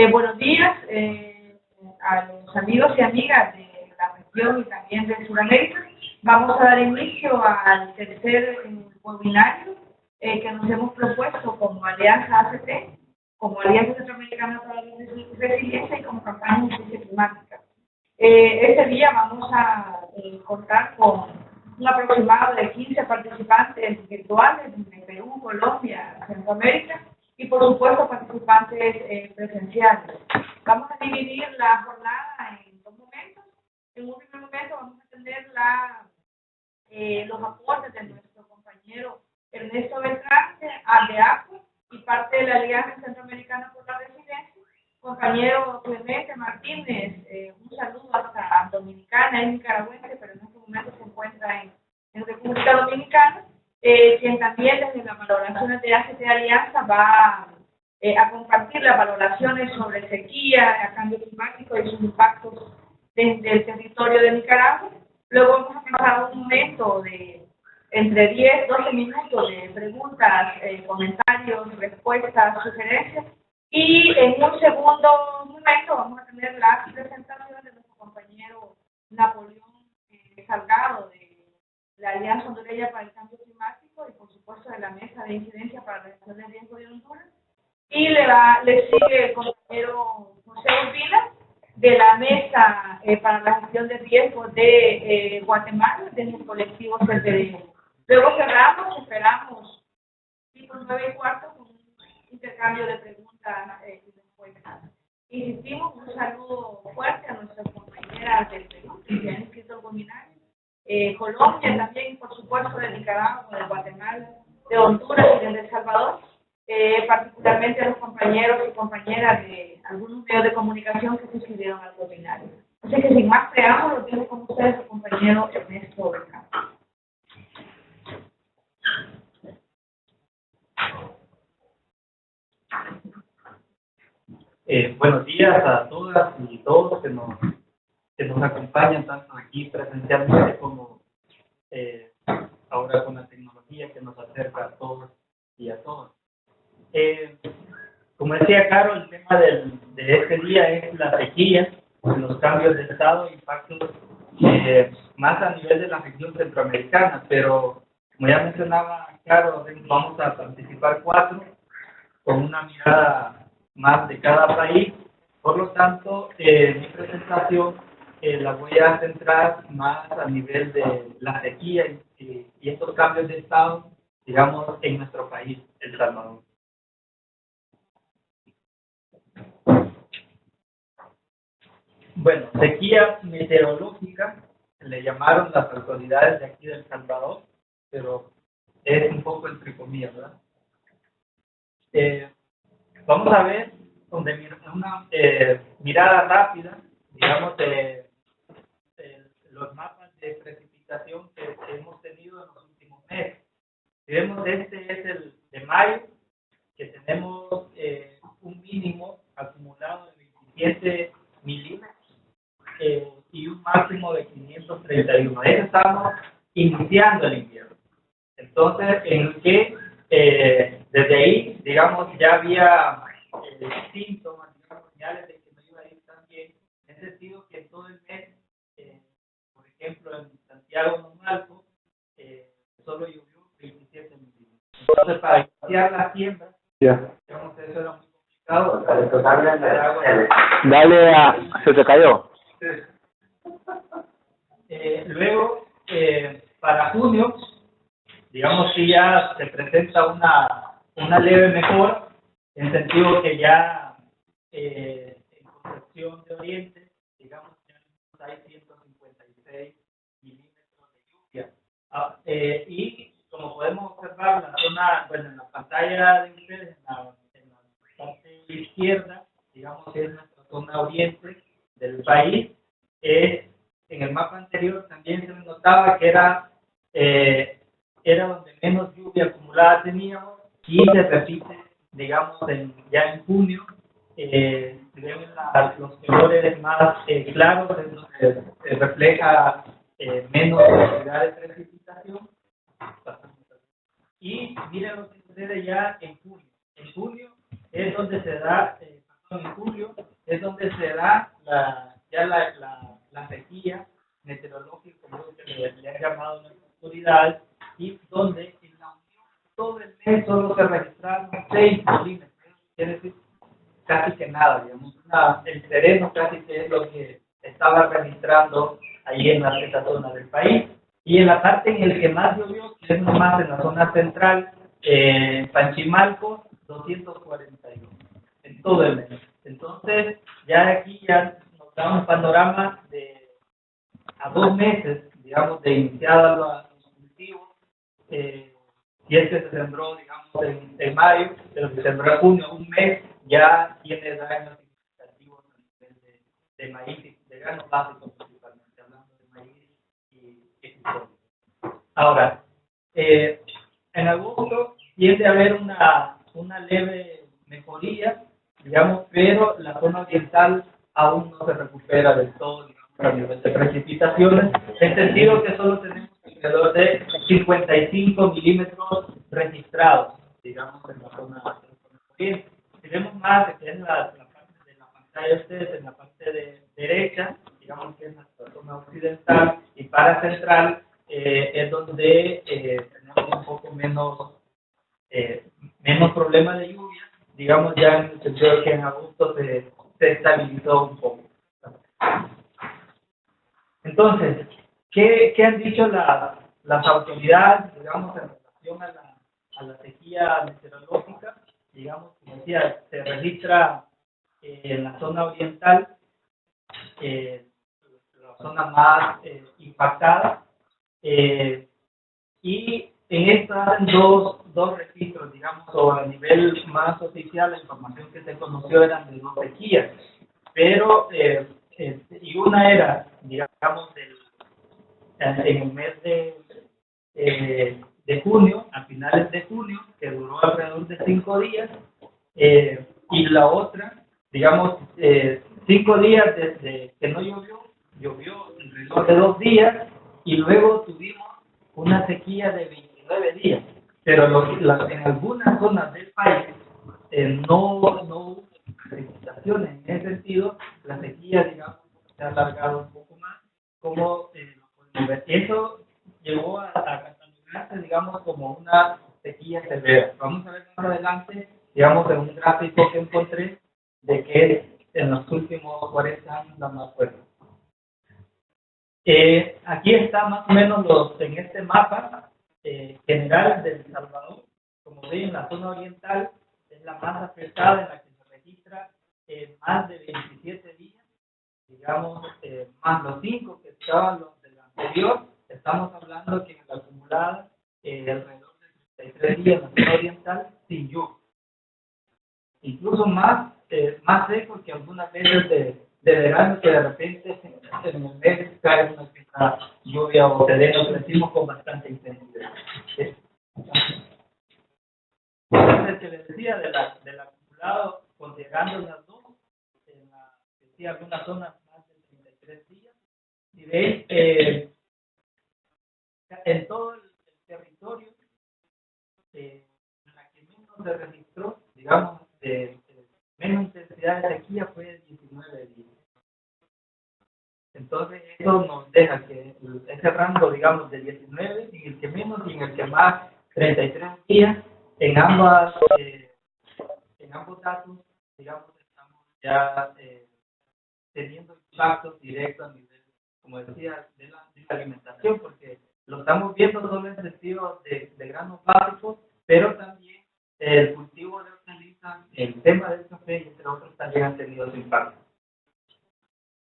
Buenos días a los amigos y amigas de la región y también de Sudamérica. Vamos a dar inicio al tercer webinario que nos hemos propuesto como Alianza ACT, como Alianza Centroamericana para la Resiliencia y como campaña de justicia climática. Este día vamos a contar con un aproximado de 15 participantes virtuales de Perú, Colombia, Centroamérica y por supuesto participantes presenciales. Vamos a dividir la jornada en dos momentos. En un primer momento vamos a tener los aportes de nuestro compañero Ernesto Beltrán, de ACO y parte de la Alianza Centroamericana por la Resiliencia. Compañero Clemente Martínez, un saludo hasta Dominicana, es nicaragüense, pero en este momento se encuentra en República Dominicana, quien también desde las valoraciones de ACT Alianza va a compartir las valoraciones sobre sequía, cambio climático y sus impactos desde el territorio de Nicaragua. Luego vamos a pasar un momento de entre 10-12 minutos de preguntas, comentarios, respuestas, sugerencias. Y en un segundo momento vamos a tener las presentaciones de nuestro compañero Napoleón Salgado de la Alianza Hondureña para el Cambio Climático y por supuesto de la Mesa de Incidencia para la Gestión de Riesgo de Honduras. Y le sigue el compañero José Urbina de la Mesa para la Gestión de Riesgos de Guatemala, desde el colectivo CTD. Luego cerramos, esperamos tipo 9:15 con un intercambio de preguntas y respuestas. Insistimos, un saludo fuerte a nuestras compañeras del Perú que se han inscrito al webinario, Colombia también, y por supuesto de Nicaragua, de Guatemala, de Honduras y de El Salvador, particularmente a los compañeros y compañeras de algunos medios de comunicación que se inscribieron al webinario. Así que sin más preámbulos, tengo con ustedes el compañero Ernesto Beltrán. Buenos días a todas y todos que nos acompañan tanto aquí presencialmente como ahora con la tecnología que nos acerca a todos y a todas. Como decía Caro, el tema de este día es la sequía, los cambios de estado e impactos más a nivel de la región centroamericana, pero como ya mencionaba Caro, vamos a participar 4 con una mirada más de cada país. Por lo tanto, mi presentación la voy a centrar más a nivel de la sequía y estos cambios de estado, digamos, en nuestro país, El Salvador. Bueno, sequía meteorológica, le llamaron las autoridades de aquí de El Salvador, pero es un poco entre comillas, ¿verdad? Vamos a ver una mirada rápida, digamos, los mapas de precipitación que hemos tenido en los últimos meses. Si vemos, este es el de mayo, que tenemos un mínimo acumulado de 27 milímetros y un máximo de 531. Ahí estamos iniciando el invierno. Entonces, en que desde ahí, digamos, ya había síntomas, digamos, señales de que no iba a ir tan bien, en el sentido que todo el mes, por ejemplo, en Santiago Monalto, solo llovió 27 milímetros. Entonces, para iniciar la siembra, digamos, eso era muy complicado. Se te cayó. Luego, para junio, digamos que ya se presenta una leve mejora, en el sentido que ya en Concepción de Oriente, digamos, ya hay 156 milímetros de lluvia. Y como podemos observar, la zona, bueno, en la pantalla de ustedes, en la parte izquierda, digamos, es nuestra zona oriente del país. En el mapa anterior también se notaba que era donde menos lluvia acumulada teníamos, y se repite, digamos, ya en junio. Ven los colores más claros, es donde se refleja menos cantidad de precipitación. Y miren lo que sucede ya en junio. En junio es donde se da en julio, es donde se da la sequía meteorológica, como le han llamado las autoridades, y donde en la Unión todo el mes solo se registraron 6 milímetros, quiere decir casi que nada, digamos, el sereno casi que es lo que estaba registrando ahí en esa zona del país. Y en la parte en el que más llovió, que es más en la zona central, Panchimalco, 241, en todo el mes. Entonces, ya aquí ya nos da un panorama de a 2 meses, digamos, de iniciada los cultivos, y este se sembró, digamos, en mayo, pero se sembró en junio, un mes, ya tiene daños significativos a nivel de maíz, de granos básicos principalmente, hablando de maíz y frijol. Ahora, en agosto tiende a haber una leve mejoría, digamos, pero la zona oriental aún no se recupera del todo, digamos, a nivel de precipitaciones, en sentido que solo tenemos alrededor de 55 milímetros registrados, digamos, en la zona oriente. Si vemos más, que es la parte de la pantalla de ustedes, en la parte derecha, digamos que es la zona occidental y para central, es donde tenemos un poco menos problemas de lluvia, digamos ya en el sentido de que en agosto se estabilizó un poco. Entonces, ¿qué han dicho las autoridades, digamos, en relación a la sequía meteorológica? Digamos, como decía, se registra en la zona oriental, la zona más impactada, y en esta hacen dos registros, digamos, o a nivel más oficial, la información que se conoció eran de 2 sequías, pero y una era, digamos, en el mes de junio, a finales de junio, que duró alrededor de 5 días, y la otra, digamos, 5 días desde que no llovió alrededor de 2 días, y luego tuvimos una sequía de 29 días, pero en algunas zonas del país no hubo precipitaciones. En ese sentido, la sequía, digamos, se ha alargado un poco más, como lo podemos ver. Eso llegó a catalogarse, digamos, como una sequía severa. Vamos a ver más adelante, digamos, en un gráfico que encontré, de que en los últimos 40 años la más fuerte. Aquí está más o menos en este mapa general de El Salvador. Como ven, en la zona oriental es la más afectada, en la que se registra más de 27 días, digamos, más los 5 que estaban los del anterior. Estamos hablando que en la acumulada alrededor de 33 días en la zona oriental sin lluvia. Incluso más seco que algunas veces de verano, que de repente en el mes cae una lluvia o sereno, decimos con bastante intensidad. Entonces, que les decía del acumulado, considerando las dos, decía algunas zonas más de 33 días, y veis en todo el territorio, la que menos se registró, digamos, menos intensidad de sequía fue de 19 días. Entonces, eso nos deja que ese rango, digamos, de 19, en el que menos y en el que más, 33 días, en ambos datos, digamos, estamos ya teniendo impactos directos a nivel, como decía, de la alimentación, porque lo estamos viendo solo en sentido de granos básicos, pero también el cultivo de hortalizas, el tema del café y entre otros también han tenido su impacto.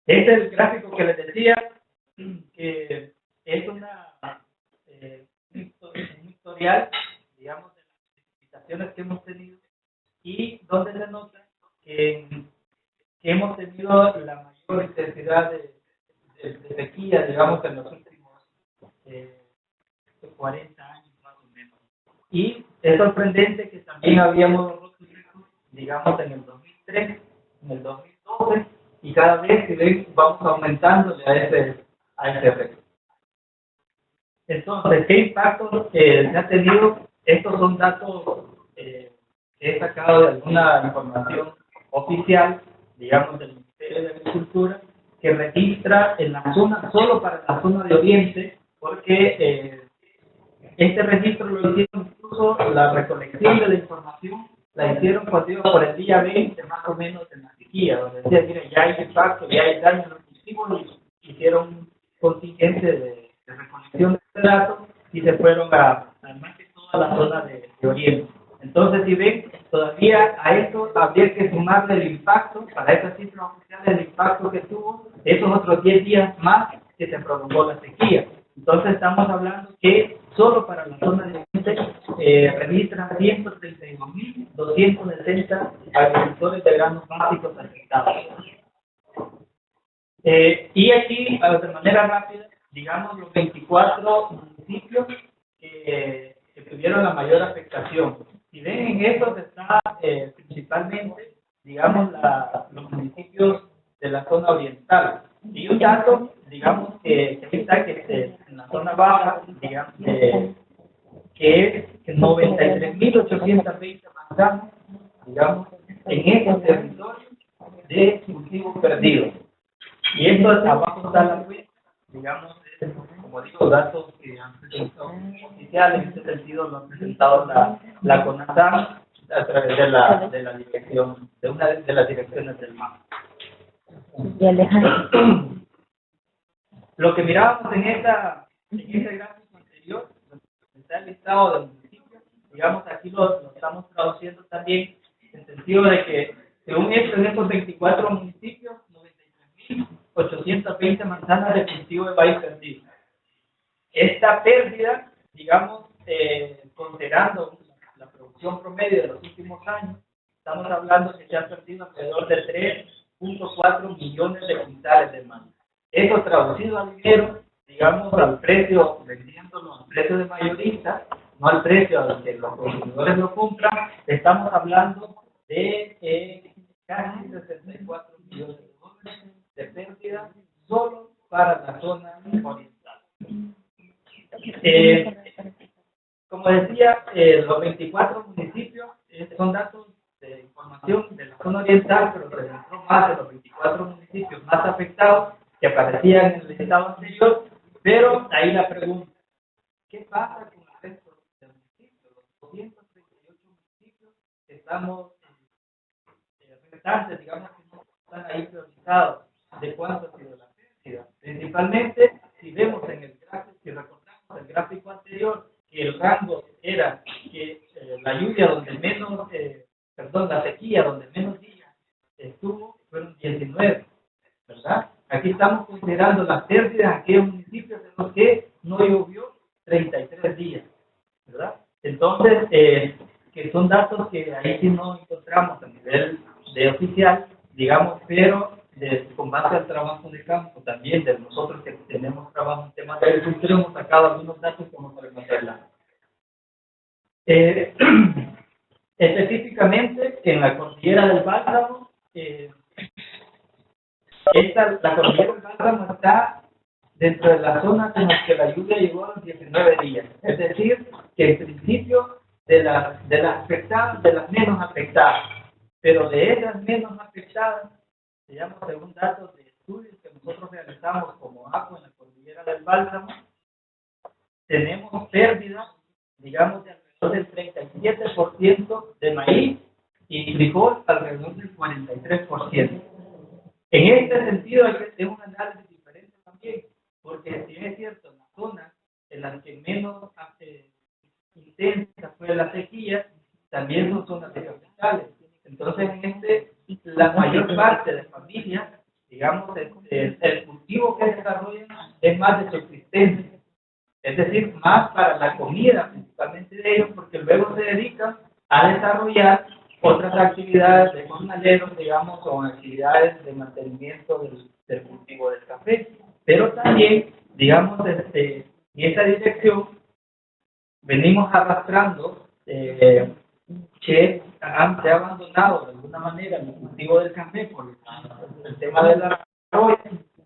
Este es el gráfico que les decía, que es un historial, digamos, de las precipitaciones que hemos tenido, y donde se nota que hemos tenido la mayor intensidad de sequía, digamos, en los últimos 40 años más o menos. Y es sorprendente que también habíamos roto récords, digamos, en el 2003, en el 2012, y cada vez que ven vamos aumentándole a ese récord. Entonces, ¿qué impacto se ha tenido? Estos son datos que he sacado de alguna información oficial, digamos, del Ministerio de Agricultura, que registra en la zona, solo para la zona de Oriente, porque este registro lo hicieron, incluso la recolección de la información la hicieron por el día 20 más o menos en la sequía, donde decía, mire, ya hay impacto, ya hay daño en los cultivos, y hicieron un contingente de recolección de datos y se fueron a más que toda la zona de Oriente. Entonces, si ven, todavía a esto habría que sumarle el impacto, para estas cifras oficiales, el impacto que tuvo esos otros 10 días más que se prolongó la sequía. Entonces, estamos hablando que solo para la zona de Oriente registran 132.260 agricultores de granos básicos afectados. Y aquí, de manera rápida, digamos los 24 municipios que tuvieron la mayor afectación. Si ven, en estos está principalmente, digamos, los municipios de la zona oriental. Y un dato, digamos, que ahí está, que en la zona baja, digamos, que es 93.820 manzanas, digamos, en estos territorios de cultivos perdidos. Y esto abajo está la cuenta, digamos, como digo, datos que han presentado oficiales, en este sentido lo ha presentado la CONASAM a través de la dirección, de una de las direcciones del MAP. Lo que mirábamos en ese gráfico anterior, donde está el listado de municipios, digamos, aquí lo estamos traduciendo también en el sentido de que, según esto, en estos 24 municipios, 93.820 manzanas de cultivo de maíz perdido. Esta pérdida, digamos, considerando la producción promedio de los últimos años, estamos hablando que se han perdido alrededor de 3.4 millones de quintales de maíz. Eso traducido al dinero, digamos, al precio, vendiéndolo al precio de mayorista, no al precio al que los consumidores lo compran, estamos hablando de casi 64 millones de dólares de pérdida solo para la zona oriental. Como decía, los 24 municipios son datos de información de la zona oriental, pero se demostró más de los 24 municipios más afectados que aparecían en el estado anterior, pero ahí la pregunta, ¿qué pasa con el resto de los municipios? Los 238 municipios que estamos restantes, digamos que no están ahí priorizados, ¿de cuánto ha sido la pérdida? Principalmente, si vemos en el gráfico, si recordamos el gráfico anterior, que el rango era que la lluvia donde menos, la sequía donde menos días estuvo, fueron 19, ¿verdad? Aquí estamos considerando las pérdidas en aquellos municipios en los que no llovió 33 días, ¿verdad? Entonces, que son datos que ahí sí no encontramos a nivel de oficial, digamos, pero con base al trabajo de campo también, de nosotros que tenemos trabajo en temas de agricultura, hemos sacado algunos datos como para mostrarla. Específicamente en la cordillera del Bálsamo, la cordillera del Bálsamo está dentro de las zonas en las que la lluvia llegó a los 19 días. Es decir, que en principio de las afectadas, de las menos afectadas, pero de esas menos afectadas, digamos, según datos de estudios que nosotros realizamos como ACO en la cordillera del Bálsamo, tenemos pérdidas, digamos, de alrededor del 37% de maíz y frijol alrededor del 43%. En este sentido hay que hacer un análisis diferente también, porque si es cierto, en las zonas en las que menos intensa fue la sequía, también son zonas tropicales. Entonces, la mayor parte de familias, digamos, el cultivo que desarrollan es más de subsistencia, es decir, más para la comida principalmente de ellos, porque luego se dedican a desarrollar otras actividades de jornaleros, digamos, o actividades de mantenimiento del cultivo del café. Pero también, digamos, en esa dirección venimos arrastrando que se ha abandonado de alguna manera el cultivo del café por el tema de la arroyo,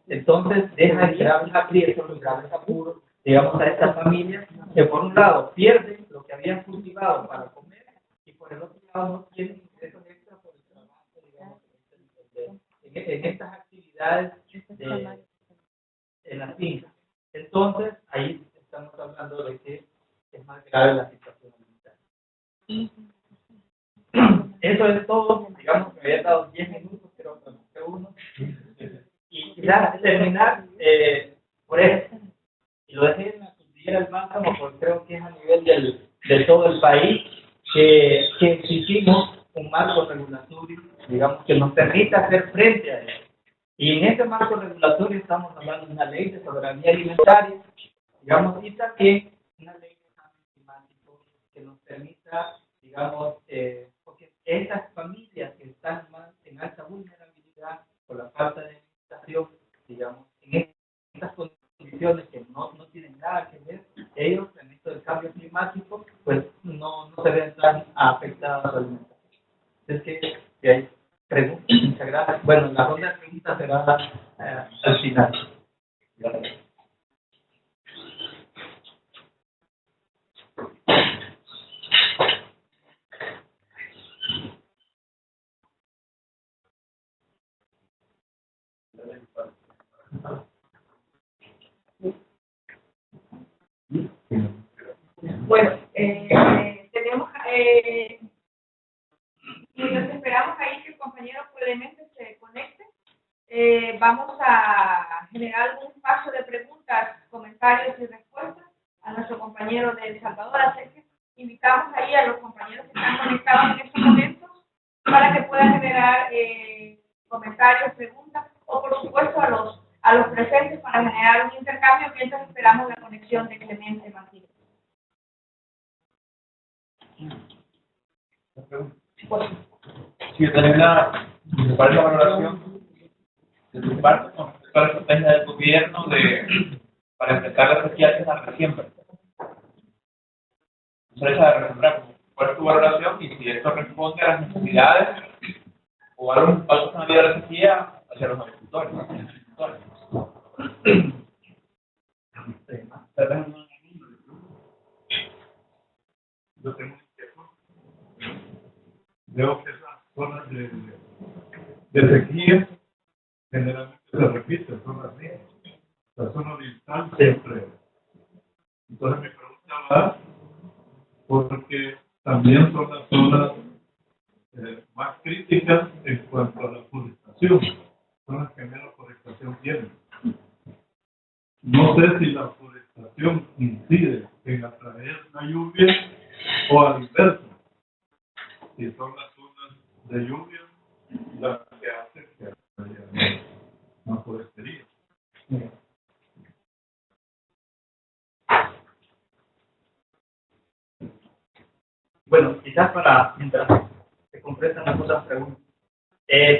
entonces deja de graves aprietos, graves apuros, digamos, a estas familias que por un lado pierden lo que habían cultivado para comer y por el otro lado no tienen ingresos extra por el trabajo, digamos, en estas actividades en las fincas. Entonces, ahí estamos hablando de que es más grave la situación alimentaria. Eso es todo. Digamos que me había dado 10 minutos, creo que me uno. Y quizás terminar por eso. Y lo dejé en la cordillera del Mántamo porque creo que es a nivel de todo el país que exigimos un marco regulatorio, digamos, que nos permita hacer frente a eso. Y en este marco regulatorio estamos hablando de una ley de soberanía alimentaria, digamos, y también una ley de cambio climático que nos permita, digamos, porque estas familias que están más en alta vulnerabilidad por la falta de alimentación, digamos, en estas condiciones que no tienen nada que ver, ellos en esto del cambio climático, pues no se ven tan afectados a su alimentación. Es que hay preguntas, muchas gracias. Bueno, la ronda de preguntas será al final. Gracias. Bueno, tenemos, mientras esperamos ahí que el compañero probablemente se conecte, vamos a generar un espacio de preguntas, comentarios y respuestas a nuestro compañero de El Salvador. Así que invitamos ahí a los compañeros que están conectados en estos momentos para que puedan generar comentarios, preguntas o por supuesto a los presentes para generar un intercambio mientras esperamos la conexión de Clemente Martínez. Si determina cuál es la valoración de tu parte con respecto a la estrategia del gobierno para enfrentar la sequía que está reciente. ¿Cuál es tu valoración y si esto responde a las necesidades o a los impactos en la vida de la sequía hacia los agricultores? Yo tengo un tiempo. Veo que esas zonas de sequía generalmente se repiten, son las mismas. La zona oriental siempre. Entonces mi pregunta va porque también son las zonas más críticas en cuanto a la forestación. Son las que menos forestación tienen. No sé si la forestación incide en atraer la lluvia o al inverso. Si son las zonas de lluvia las que hacen que haya más forestería. Bueno, quizás para, mientras se completan las otras preguntas.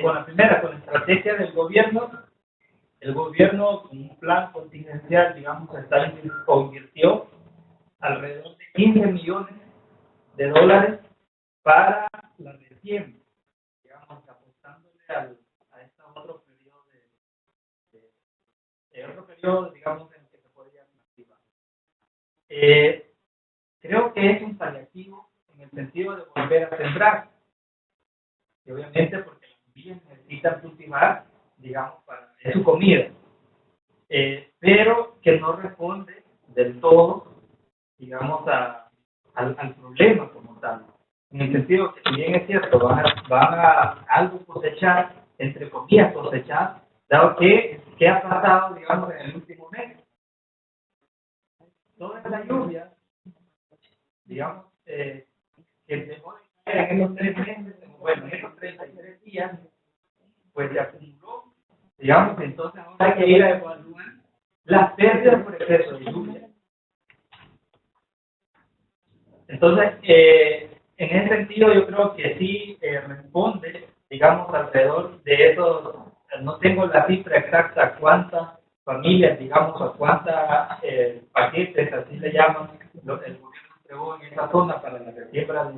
Con la primera, con la estrategia del gobierno, el gobierno con un plan contingencial, digamos, invirtió alrededor de 15 millones de dólares para la recién, digamos, apostándole a este otro periodo, digamos, en el que se podría activar. Creo que es un paliativo en el sentido de volver a sembrar, y obviamente porque las familias necesitan cultivar, digamos, para su comida, pero que no responde del todo, digamos, al problema como tal. En el sentido que, si bien es cierto, van a algo cosechar, entre comillas cosechar, dado que ha pasado, digamos, en el último mes. Toda la lluvia, digamos, que dejó de caer en esos 3 meses, bueno, en esos 33 días, pues se acumuló, digamos, entonces ahora hay que ir a evaluar las pérdidas por exceso de lluvia. Entonces, en ese sentido, yo creo que sí responde, digamos, alrededor de esos, no tengo la cifra exacta, cuántas familias, digamos, a cuántas paquetes, así le llaman, el gobierno entregó en esa zona para la siembra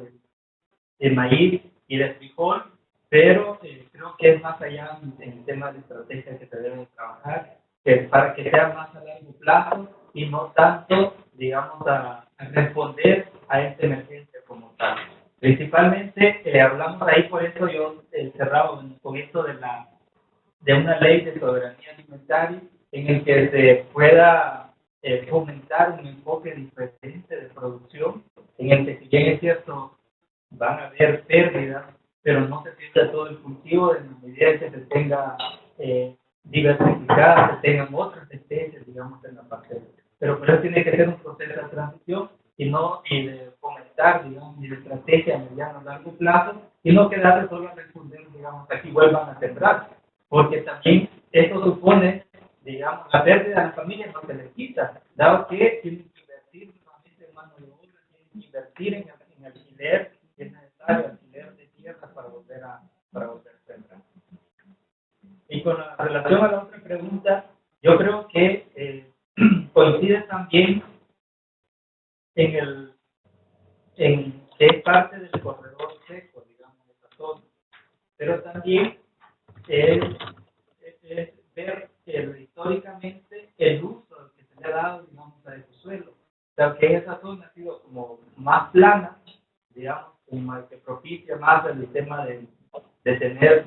de maíz y de frijol, pero creo que es más allá en el tema de estrategia que se debe trabajar, que para que sea más a largo plazo y no tanto, digamos, a responder a esta emergencia como tal. Principalmente hablamos ahí, por eso yo cerraba con esto de de una ley de soberanía alimentaria en el que se pueda fomentar un enfoque diferente de producción, en el que si bien es cierto van a haber pérdidas, pero no se pierda todo el cultivo en la medida que se tenga diversificada, se tengan otras especies, digamos, en la parcela. Pero por eso tiene que ser un proceso de transición y de fomentar, digamos, y de estrategia a mediano o largo plazo, y no quedarse solo a responder, digamos, aquí vuelvan a sembrar, porque también esto supone, digamos, la pérdida de la familia no se les quita, dado que tienen que invertir nuevamente en mano de obra, tienen que invertir en alquiler, que es necesario, alquiler de tierras para volver a sembrar. Y con relación a la otra pregunta, yo creo que coincide también en que es parte del corredor seco, digamos, de esa zona, pero también es ver históricamente el uso que se le ha dado, digamos, a ese suelo. O sea, que esa zona ha sido como más plana, digamos, como que propicia más el tema de tener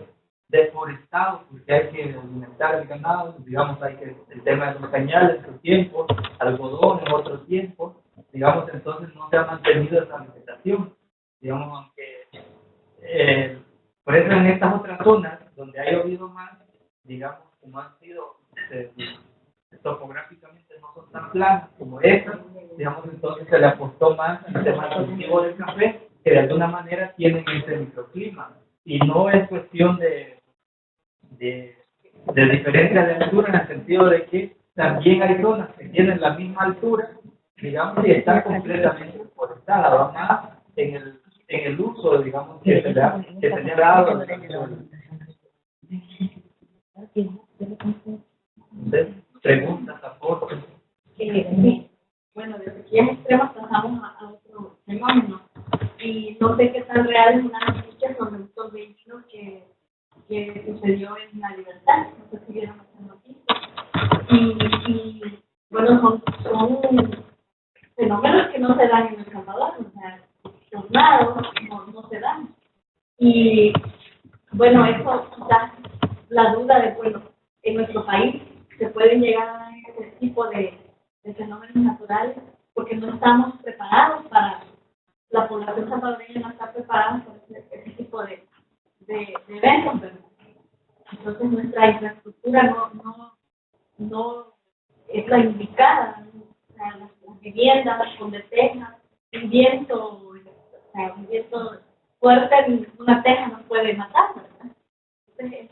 deforestado, porque hay que alimentar el ganado, digamos, hay que el tema de los cañales en su tiempo, algodón en otro tiempo, digamos, entonces no se ha mantenido esa vegetación, digamos, aunque por eso en estas otras zonas donde ha llovido más, digamos, como han sido topográficamente no son tan planas como estas, digamos, entonces se le apostó más al tema del cultivo del café, que de alguna manera tienen ese microclima, y no es cuestión de diferencia de altura en el sentido de que también hay zonas que tienen la misma altura, digamos, y están completamente forestadas, va más en el uso, digamos, que se le ha dado. Preguntas, aportes. Sí. Bueno, de sequías extremas pasamos a otro fenómeno y no sé qué tan real es una noticia sobre un torbellino que sucedió en La Libertad, no sé si vieron esa noticia. Y bueno, son fenómenos que no se dan en El Salvador, o sea, tornados no se dan. Y bueno, eso quizás la duda de, bueno, en nuestro país se pueden llegar a ese tipo de fenómenos naturales porque no estamos preparados la población salvadoreña no está preparada para ese tipo de eventos, ¿verdad? Entonces nuestra infraestructura no es la indicada, ¿no? O sea, las viviendas con tejas, un viento fuerte, una teja nos puede matar, ¿verdad? Entonces,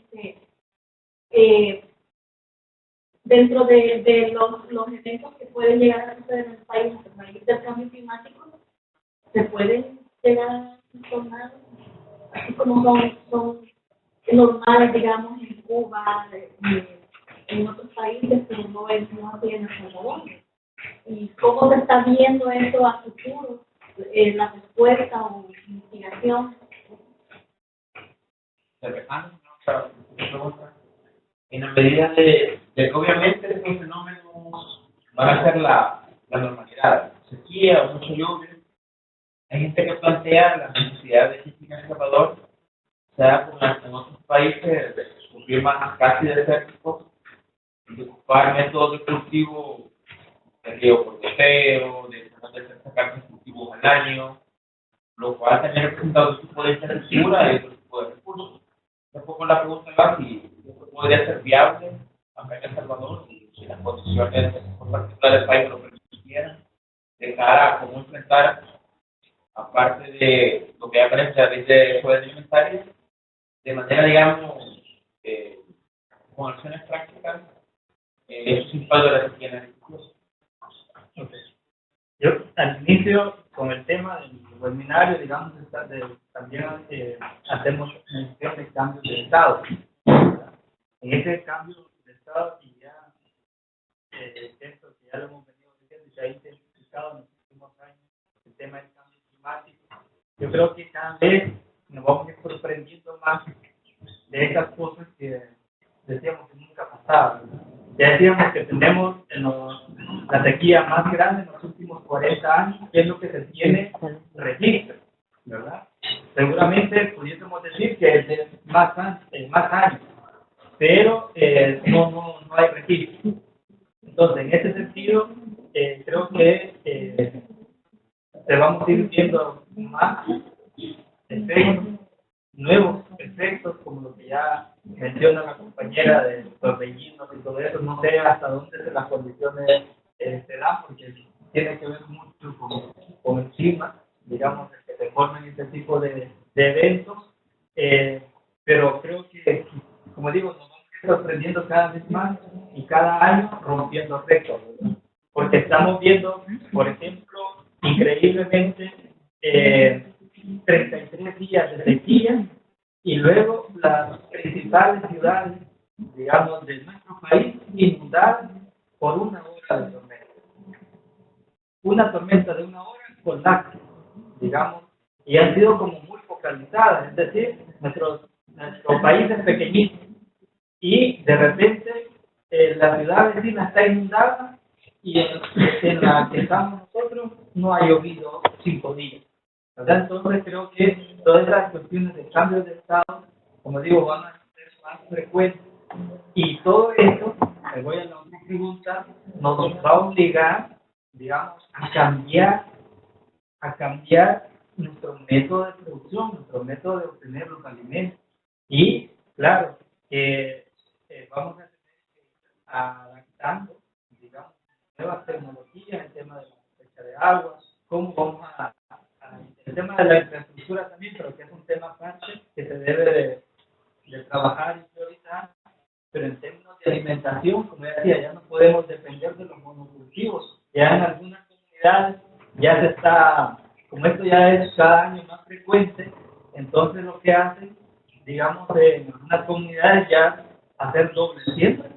dentro de los eventos que pueden llegar a suceder en el país a raíz del cambio climático, se pueden llegar a tornados, así como son normales, digamos, en Cuba, en otros países, pero no así en El Salvador. ¿Y cómo se está viendo eso a futuro? La respuesta o investigación. En la medida de que obviamente estos fenómenos van a ser la normalidad, sequía o mucho lluvia, hay gente que plantea la necesidad de que en El Salvador sea como en otros países de sus climas casi desérticos, de ocupar métodos de cultivo de río por goteo, de sacar cultivos al año, lo cual también representa otro tipo de infraestructura y otro tipo de recursos. Un poco la pregunta va si esto podría ser viable acá en El Salvador, si las condiciones por particular del país lo permitieran, de cara a cómo enfrentar, aparte de lo que ya aparece a través de soberanía alimentaria, de manera, digamos, con acciones prácticas, esos impactos de la sequía en la agricultura. Okay. Yo, al inicio, con el tema del webinario, digamos, también hacemos mención de cambios de estado. En ese cambio de estado, y ya esto que ya lo hemos venido diciendo, y se ha intensificado en los últimos años, el tema del cambio climático, yo creo que cada vez nos vamos a ir sorprendiendo más de esas cosas que decíamos que nunca pasaban. Ya decíamos que tenemos la sequía más grande en los últimos 40 años, que es lo que se tiene registro, ¿verdad? Seguramente pudiésemos decir que es de más años, pero no hay registro. Entonces, en ese sentido, creo que se vamos a ir viendo más efectos, nuevos efectos, como lo que ya menciona la compañera de los torbellinos y todo eso. No sé hasta dónde las condiciones se dan, porque tiene que ver mucho con el clima, digamos, que se formen este tipo de eventos, pero creo que, como digo, nos vamos a ir sorprendiendo cada vez más y cada año rompiendo récords, ¿verdad? Porque estamos viendo, por ejemplo, increíblemente, 33 días de sequía y luego las principales ciudades, digamos, de nuestro país inundadas por una hora de tormenta. Una tormenta de una hora con lácteos, digamos, y han sido como muy focalizadas, es decir, nuestro país es pequeñito y de repente la ciudad vecina está inundada y en la que estamos nosotros no ha llovido 5 días, ¿verdad? Entonces creo que todas esas cuestiones de cambios de estado, como digo, van a ser más frecuentes y todo esto, me voy a la otra pregunta, nos va a obligar, digamos, a cambiar nuestro método de producción, nuestro método de obtener los alimentos. Y, claro, vamos a tener que ir adaptando, digamos, nuevas tecnologías, el tema de la cosecha de agua, cómo vamos el tema de la infraestructura también, pero que es un tema aparte que se debe de trabajar y priorizar, pero en términos de alimentación, como ya decía, ya no podemos depender de los monocultivos. Ya en algunas comunidades ya se está, como esto ya es cada año más frecuente, entonces lo que hacen, digamos, en algunas comunidades ya hacer doble siembra.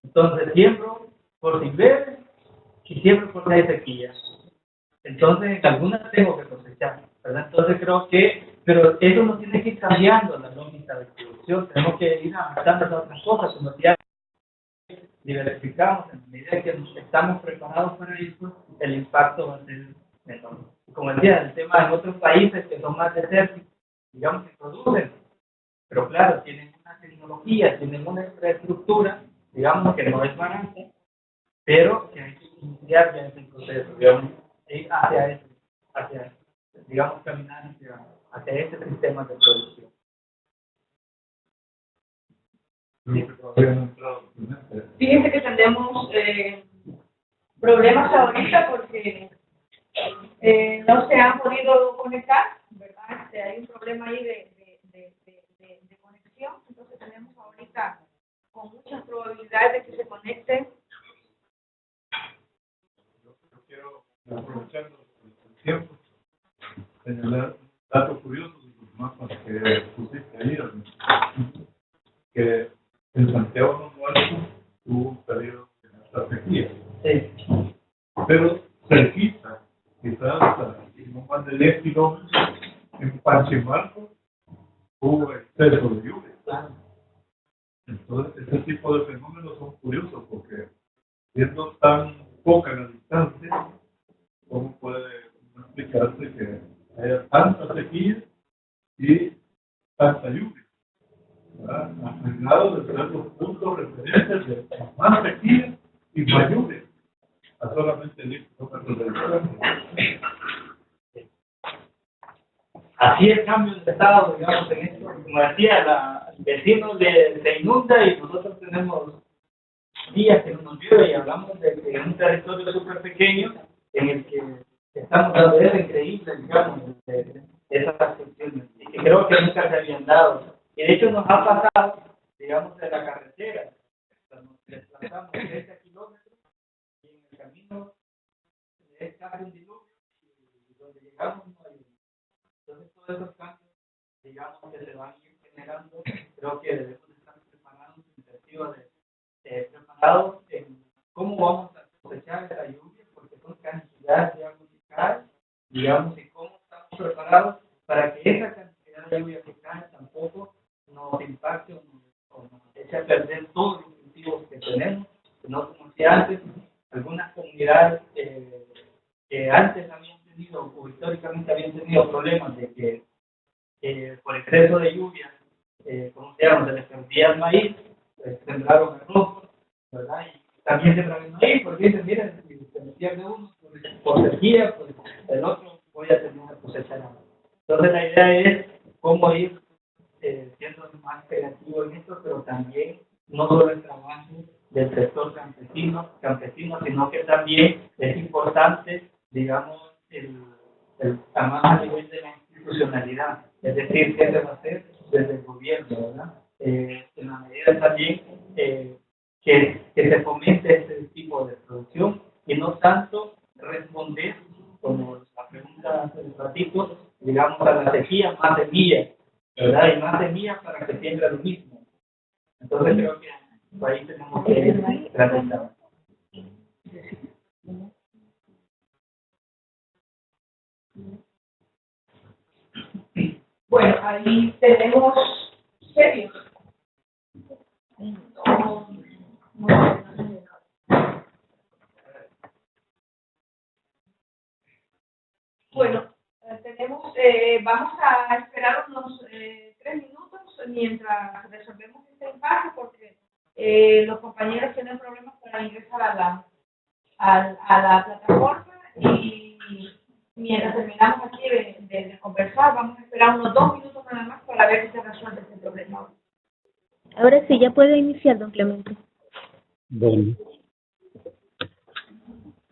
Entonces siembro por si llueve y siembro por si hay sequía. Entonces en algunas tengo que cosechar, ¿verdad? Entonces creo que, pero eso no tiene que ir cambiando la lógica de producción, tenemos que ir adaptando a otras cosas, como ya diversificamos, en la medida que estamos preparados para eso, el impacto va a ser menor. Como decía, el tema en otros países que son más desérticos, digamos que producen, pero claro, tienen una tecnología, tienen una infraestructura, digamos que no es barata, pero que hay que iniciar ya ese proceso, digamos, hacia digamos, caminar hacia ese sistema de producción. Fíjense que tenemos problemas ahorita porque no se han podido conectar, ¿verdad? Hay un problema ahí de conexión, entonces tenemos ahorita con muchas probabilidades de que se conecten. Yo quiero, aprovechando el tiempo, señalar un dato curioso de los mapas que pusiste ahí, que en Santiago no Alto hubo un periodo de esta sequía. Sí. Pero cerquita, quizás no más de 10 kilómetros, en Panchimarco hubo exceso de lluvia. Entonces, ese tipo de fenómenos son curiosos porque, siendo tan poca la distancia, ¿cómo puede explicarse que haya tanta sequía y tanta lluvia? Al grado de ser los puntos referentes de más sequía y más lluvia, a solamente 10 kilómetros de distancia. Así el cambio de estado, digamos, en esto, como decía, el vecino se inunda y nosotros tenemos días que no nos llueve y hablamos de que en un territorio súper pequeño en el que estamos dando es increíble, digamos, de esas cuestiones, y que creo que nunca se habían dado. Y de hecho nos ha pasado, digamos, de la carretera, nos desplazamos 30 kilómetros y en el camino es casi un diluvio y donde llegamos no hay. Entonces todos esos cambios, digamos, que se van a ir generando, creo que debemos estar preparados en sentido de preparados en cómo vamos a cosechar esa lluvia, porque son cantidades de agua que cae, digamos, y cómo estamos preparados para que esa cantidad de lluvia que cae tampoco nos impacte o nos eche a perder todos los cultivos que tenemos, no como si antes, algunas comunidades que antes habían tenido o históricamente habían tenido problemas de que por exceso de lluvia ¿cómo se llama? Se les perdía el maíz, pues sembraron arroz, ¿verdad? Y también sembraron el maíz, porque dicen, miren, si se me pierde uno por sequía, pues el otro voy a tener una cosecha nada. Entonces la idea es cómo ir siendo más creativo en esto, pero también no solo el trabajo del sector campesino, sino que también es importante, digamos, más a nivel de la institucionalidad, es decir, qué se va a hacer desde el gobierno, ¿verdad? En la medida también que se fomente este tipo de producción y no tanto responder, como la pregunta hace un ratito, digamos, a la sequía, más semillas, ¿verdad? Y más semillas para que siembra lo mismo. Entonces creo que por ahí tenemos que ir tratando. Bueno, ahí tenemos serios. Bueno, vamos a esperar unos 3 minutos mientras resolvemos este impasse porque los compañeros tienen problemas para ingresar a la plataforma y mientras terminamos aquí de conversar, vamos a esperar unos 2 minutos nada más para ver si se resuelve este problema. Ahora sí, ya puede iniciar, don Clemente.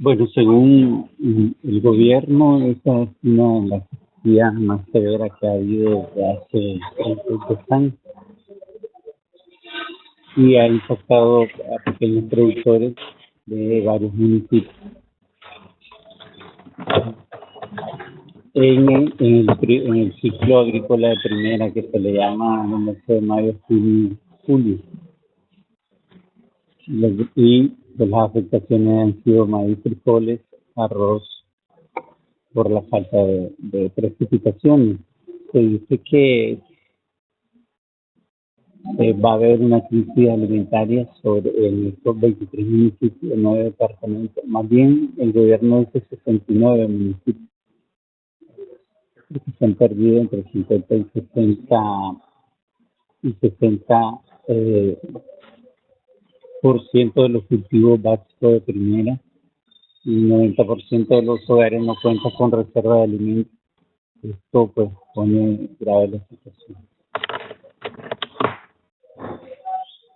Bueno, según el gobierno, esta es una de las sequías más severas que ha habido desde hace 32 años y ha impactado a pequeños productores de varios municipios. En el ciclo agrícola de primera, que se le llama en el mes de mayo, junio, julio, y pues las afectaciones han sido maíz, frijoles, arroz, por la falta de precipitaciones. Se dice que va a haber una crisis alimentaria en estos 23 municipios, 9 departamentos. Más bien, el gobierno dice 69 municipios, que se han perdido entre 50 y 60 por ciento de los cultivos básicos de primera, y 90% de los hogares no cuentan con reserva de alimentos. Esto pues pone grave la situación.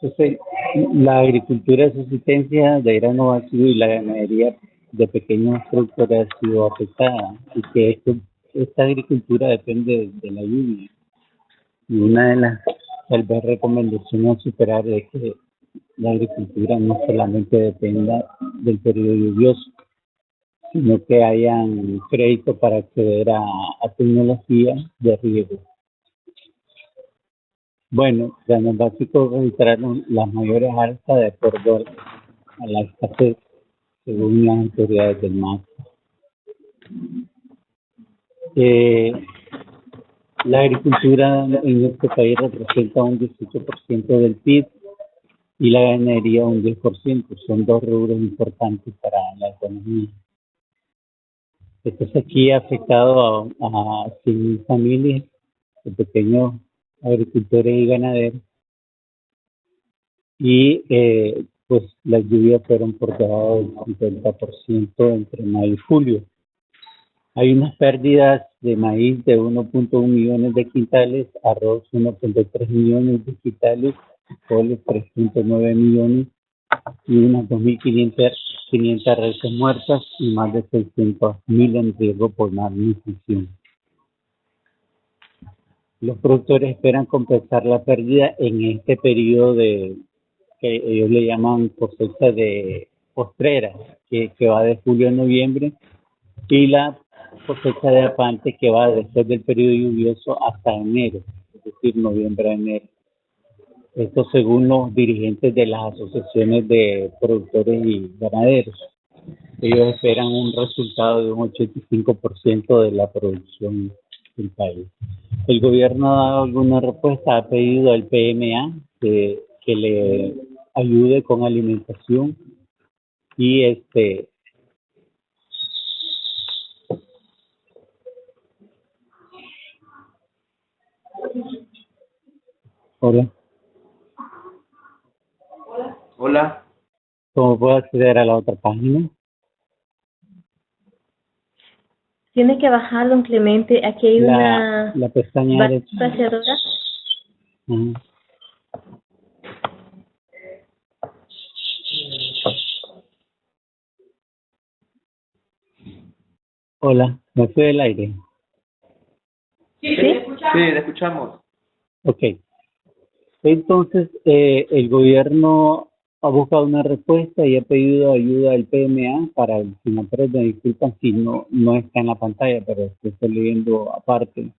Entonces, la agricultura de subsistencia de grano vacío y la ganadería de pequeños productores ha sido afectada, y que esta agricultura depende de la lluvia. Y una de las tal vez recomendaciones a superar es que la agricultura no solamente dependa del periodo lluvioso, sino que hayan crédito para acceder a tecnología de riego. Bueno, granos básicos registraron las mayores alzas de acuerdo a la escasez, según las autoridades del MAS. La agricultura en este país representa un 18% del PIB y la ganadería un 10%. Son dos rubros importantes para la economía. Esta sequía ha afectado a 100.000 familias de pequeños agricultores y ganaderos, y pues las lluvias fueron por debajo del 50% entre mayo y julio. Hay unas pérdidas de maíz de 1.1 millones de quintales, arroz 1.3 millones de quintales, frijoles 3.9 millones y unas 2.500 reses muertas y más de 600.000 en riesgo por malnutrición. Los productores esperan compensar la pérdida en este periodo que ellos le llaman cosecha de postrera, que va de julio a noviembre, y la cosecha de apante, que va después del periodo lluvioso hasta enero, es decir, noviembre a enero. Esto según los dirigentes de las asociaciones de productores y ganaderos. Ellos esperan un resultado de un 85% de la producción del país. El gobierno ha dado alguna respuesta, ha pedido al PMA que le ayude con alimentación, y Hola, Hola. ¿cómo puedo acceder a la otra página? Tienes que bajar, don Clemente. Aquí hay La pestaña barra derecha. espaciadora. Ujú. Hola, ¿me fue del aire? Sí, ¿Sí? Sí, le escuchamos. Ok. Entonces, el gobierno ha buscado una respuesta y ha pedido ayuda al PMA para el Sinapred. Me disculpan si no está en la pantalla, pero estoy leyendo aparte.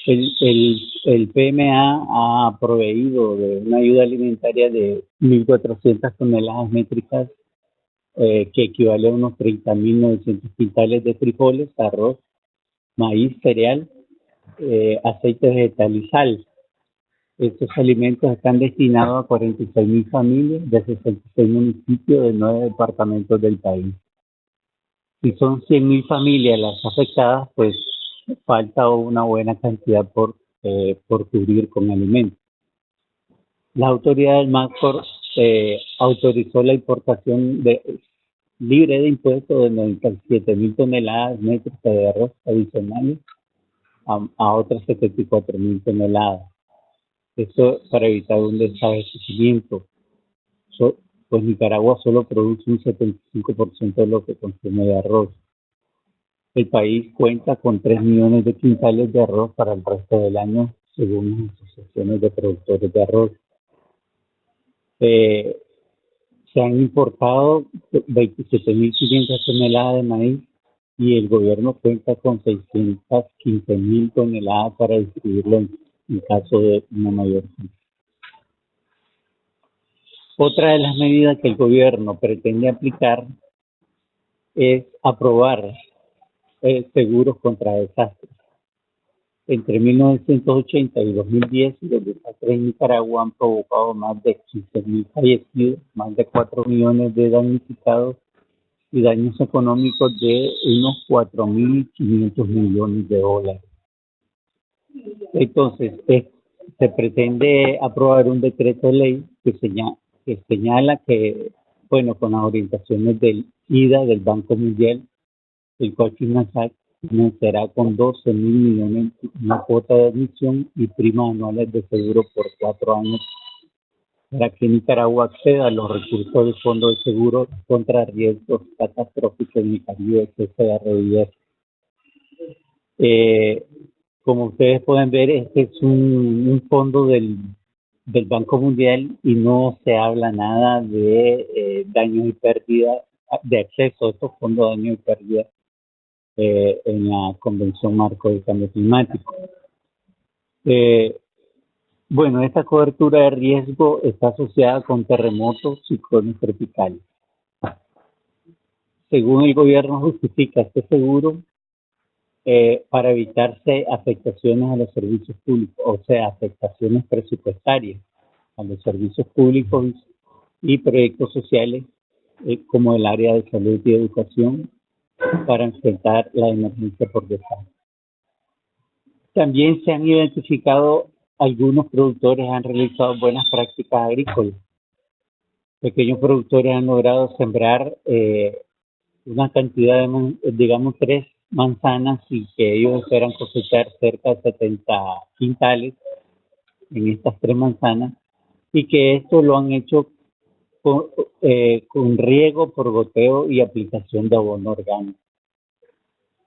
El PMA ha proveído de una ayuda alimentaria de 1.400 toneladas métricas, que equivale a unos 30.900 quintales de frijoles, arroz, maíz, cereal, aceite vegetal y sal. Estos alimentos están destinados a 46.000 familias de 66 municipios de 9 departamentos del país. Si son 100.000 familias las afectadas, pues falta una buena cantidad por cubrir con alimentos. La autoridad del MACOR autorizó la importación libre de impuestos de 97.000 toneladas métricas de arroz adicionales a otras 74.000 toneladas. Esto para evitar un desabastecimiento. Pues Nicaragua solo produce un 75% de lo que consume de arroz. El país cuenta con 3 millones de quintales de arroz para el resto del año, según las asociaciones de productores de arroz. Se han importado 27.500 toneladas de maíz y el gobierno cuenta con 615.000 toneladas para distribuirlo en caso de una mayor crisis. Otra de las medidas que el gobierno pretende aplicar es aprobar seguros contra desastres. Entre 1980 y 2010, los desastres en Nicaragua han provocado más de 15.000 fallecidos, más de 4 millones de damnificados y daños económicos de unos 4.500 millones de dólares. Entonces, se pretende aprobar un decreto de ley que señala que, bueno, con las orientaciones del IDA, del Banco Mundial, el cual financiará con 12.000 millones una cuota de admisión y primas anuales de seguro por 4 años para que Nicaragua acceda a los recursos del Fondo de Seguro contra riesgos catastróficos en el Caribe, FCRIF. Como ustedes pueden ver, este es un fondo del Banco Mundial y no se habla nada de daños y pérdidas, de acceso a estos fondos de daños y pérdidas en la Convención Marco del Cambio Climático. Bueno, esta cobertura de riesgo está asociada con terremotos y ciclones tropicales. Según el gobierno, justifica este seguro para evitarse afectaciones a los servicios públicos, o sea, afectaciones presupuestarias a los servicios públicos y proyectos sociales como el área de salud y educación para enfrentar la emergencia por desastre. También se han identificado algunos productores han realizado buenas prácticas agrícolas. Pequeños productores han logrado sembrar una cantidad de, digamos, 3 manzanas y que ellos esperan cosechar cerca de 70 quintales en estas 3 manzanas y que esto lo han hecho con riego por goteo y aplicación de abono orgánico.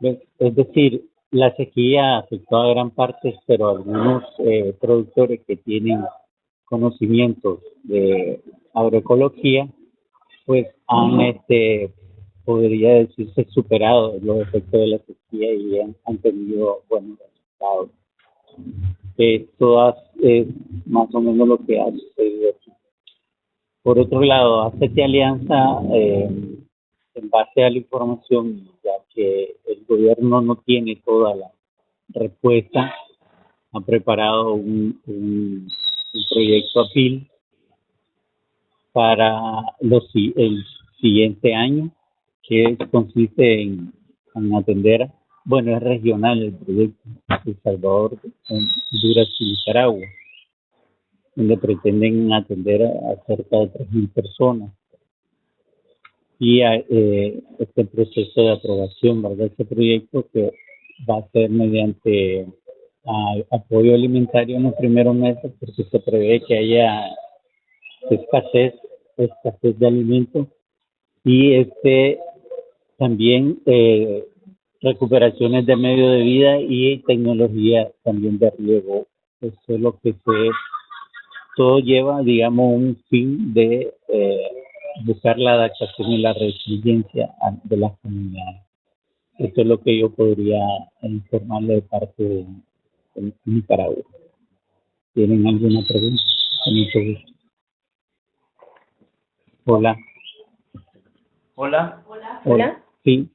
Es decir, la sequía afectó a gran parte, pero algunos productores que tienen conocimientos de agroecología, pues han, podría decirse, superado los efectos de la sequía y han tenido buenos resultados. Esto es más o menos lo que ha sucedido aquí. Por otro lado, ACT Alianza, en base a la información, ya que el gobierno no tiene toda la respuesta, ha preparado un proyecto APIL para el siguiente año, que consiste en atender, bueno, es regional el proyecto, El Salvador, Honduras y Nicaragua. donde pretenden atender a cerca de 3.000 personas. Y este proceso de aprobación, ¿verdad? Este proyecto que va a ser mediante apoyo alimentario en los primeros meses, porque se prevé que haya escasez de alimentos, y también recuperaciones de medio de vida y tecnología también de riego. Eso es lo que todo lleva, digamos, un fin de buscar la adaptación y la resiliencia de las comunidades. Esto es lo que yo podría informarle de parte de Nicaragua. ¿Tienen alguna pregunta? Con mucho gusto. Hola. Hola. Hola. Sí,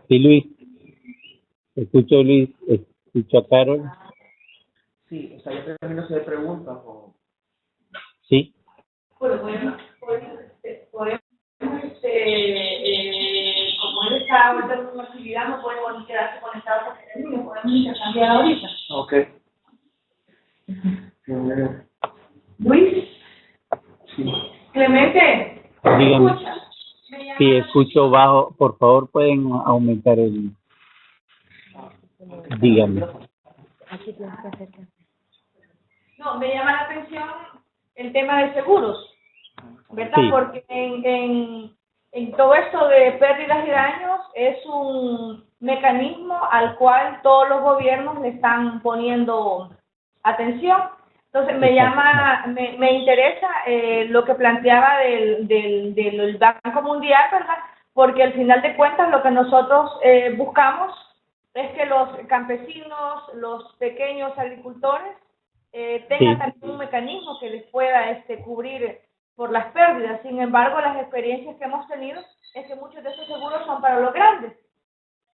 Luis. Escucho, Luis. Escucho a Carol. Sí, o sea, yo también no sé de preguntas o... Sí. Bueno, como él está ahorita en una actividad, no podemos quedarse conectados a el niño, podemos intercambiar ahorita. Ok. Luis. Sí. Clemente. Dígame. ¿Escuchas? Sí, escucho bajo. Por favor, pueden aumentar el... Dígame. No, me llama la atención el tema de seguros, ¿verdad? Sí. Porque en todo esto de pérdidas y daños es un mecanismo al cual todos los gobiernos le están poniendo atención. Entonces me interesa lo que planteaba del Banco Mundial, ¿verdad? Porque al final de cuentas lo que nosotros buscamos es que los campesinos, los pequeños agricultores tengan también un mecanismo que les pueda cubrir por las pérdidas. Sin embargo, las experiencias que hemos tenido es que muchos de esos seguros son para los grandes,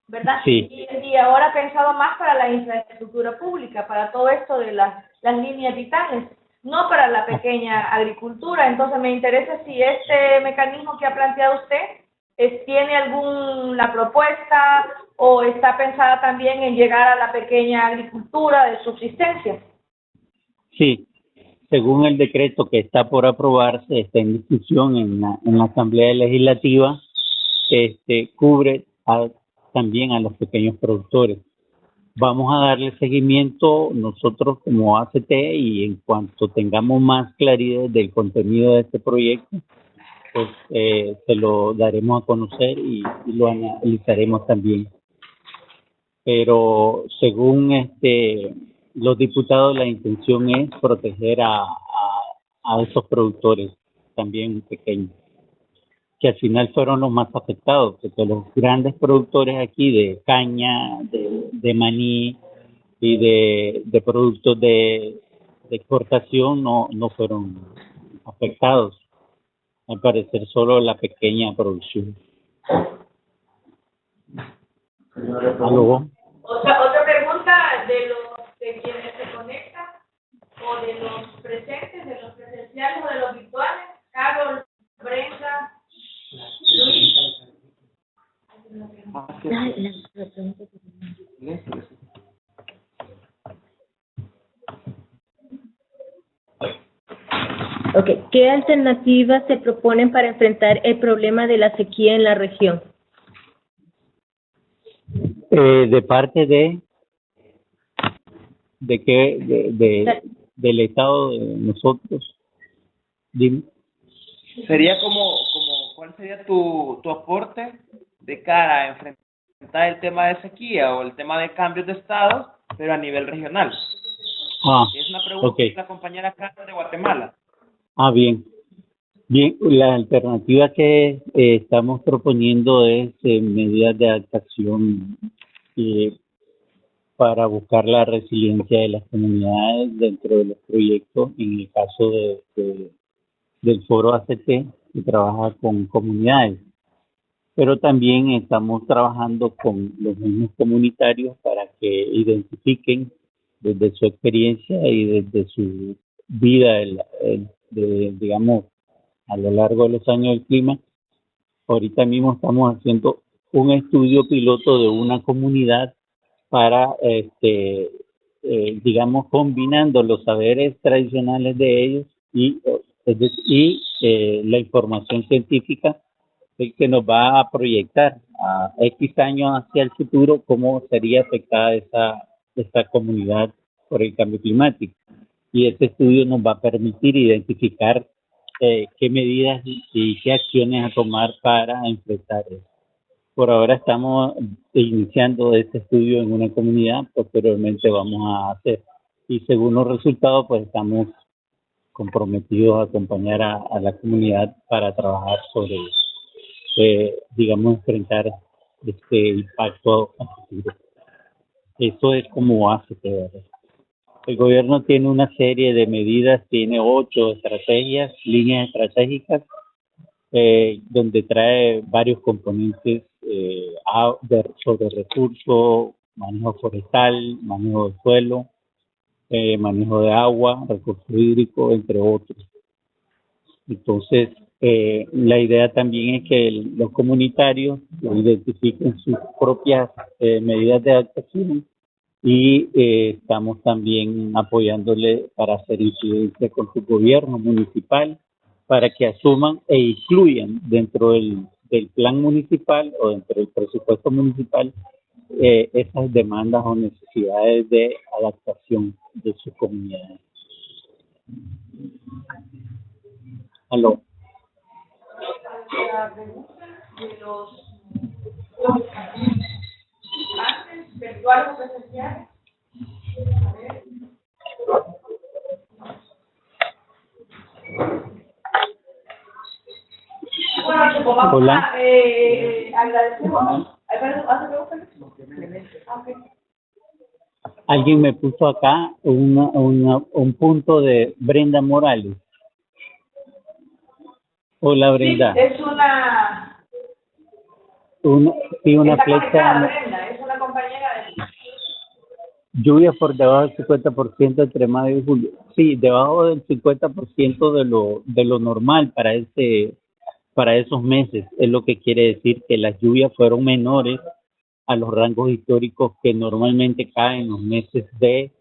¿verdad? Sí. Y ahora pensado más para la infraestructura pública, para todo esto de las líneas vitales, no para la pequeña agricultura. Entonces me interesa si este mecanismo que ha planteado usted tiene alguna propuesta o está pensada también en llegar a la pequeña agricultura de subsistencia. Sí, según el decreto que está por aprobarse, está en discusión en la Asamblea Legislativa, cubre también a los pequeños productores. Vamos a darle seguimiento nosotros como ACT y en cuanto tengamos más claridad del contenido de este proyecto, pues se lo daremos a conocer y lo analizaremos también. Pero según los diputados, la intención es proteger a esos productores también pequeños, que al final fueron los más afectados, porque los grandes productores aquí de caña, de maní y de productos de exportación no fueron afectados. Al parecer solo la pequeña producción. ¿Aló? Otra pregunta de quienes se conectan o de los presentes, de los presenciales o de los virtuales. Carol, Brenda, Luis. Okay. ¿Qué alternativas se proponen para enfrentar el problema de la sequía en la región? De parte del Estado de nosotros. Dime. Sería ¿cuál sería tu aporte de cara a enfrentar el tema de sequía o el tema de cambios de estado, pero a nivel regional? Es una pregunta de la compañera Carlos de Guatemala. Bien. Bien, la alternativa que estamos proponiendo es medidas de adaptación para buscar la resiliencia de las comunidades dentro de los proyectos. En el caso del Foro ACT, que trabaja con comunidades, pero también estamos trabajando con los mismos comunitarios para que identifiquen desde su experiencia y desde su vida, digamos, a lo largo de los años del clima. Ahorita mismo estamos haciendo un estudio piloto de una comunidad para digamos, combinando los saberes tradicionales de ellos y la información científica que nos va a proyectar a X años hacia el futuro cómo sería afectada esta comunidad por el cambio climático. Y este estudio nos va a permitir identificar qué medidas y qué acciones a tomar para enfrentar eso. Por ahora estamos iniciando este estudio en una comunidad, posteriormente vamos a hacer. Y según los resultados, pues estamos comprometidos a acompañar a la comunidad para trabajar sobre, digamos, enfrentar este impacto a futuro. Eso es como base, ¿verdad? El gobierno tiene una serie de medidas, tiene 8 estrategias, líneas estratégicas, donde trae varios componentes sobre recursos, manejo forestal, manejo de suelo, manejo de agua, recursos hídricos, entre otros. Entonces, la idea también es que los comunitarios identifiquen sus propias medidas de adaptación y estamos también apoyándole para hacer incidencia con su gobierno municipal para que asuman e incluyan dentro del plan municipal o dentro del presupuesto municipal esas demandas o necesidades de adaptación de sus comunidades. Aló. La pregunta de los antes, virtuales o presenciales. A ver. Bueno, chicos, vamos Hola. a agradecemos. ¿Hace preguntas? Okay. Alguien me puso acá un punto de Brenda Morales. Hola, Brenda. Sí, es una una está flecha. conectada, Brenda, es una compañera de... Lluvia por debajo del 50% entre mayo y julio. Sí, debajo del 50% de lo normal para esos meses. Es lo que quiere decir que las lluvias fueron menores a los rangos históricos que normalmente caen en los meses de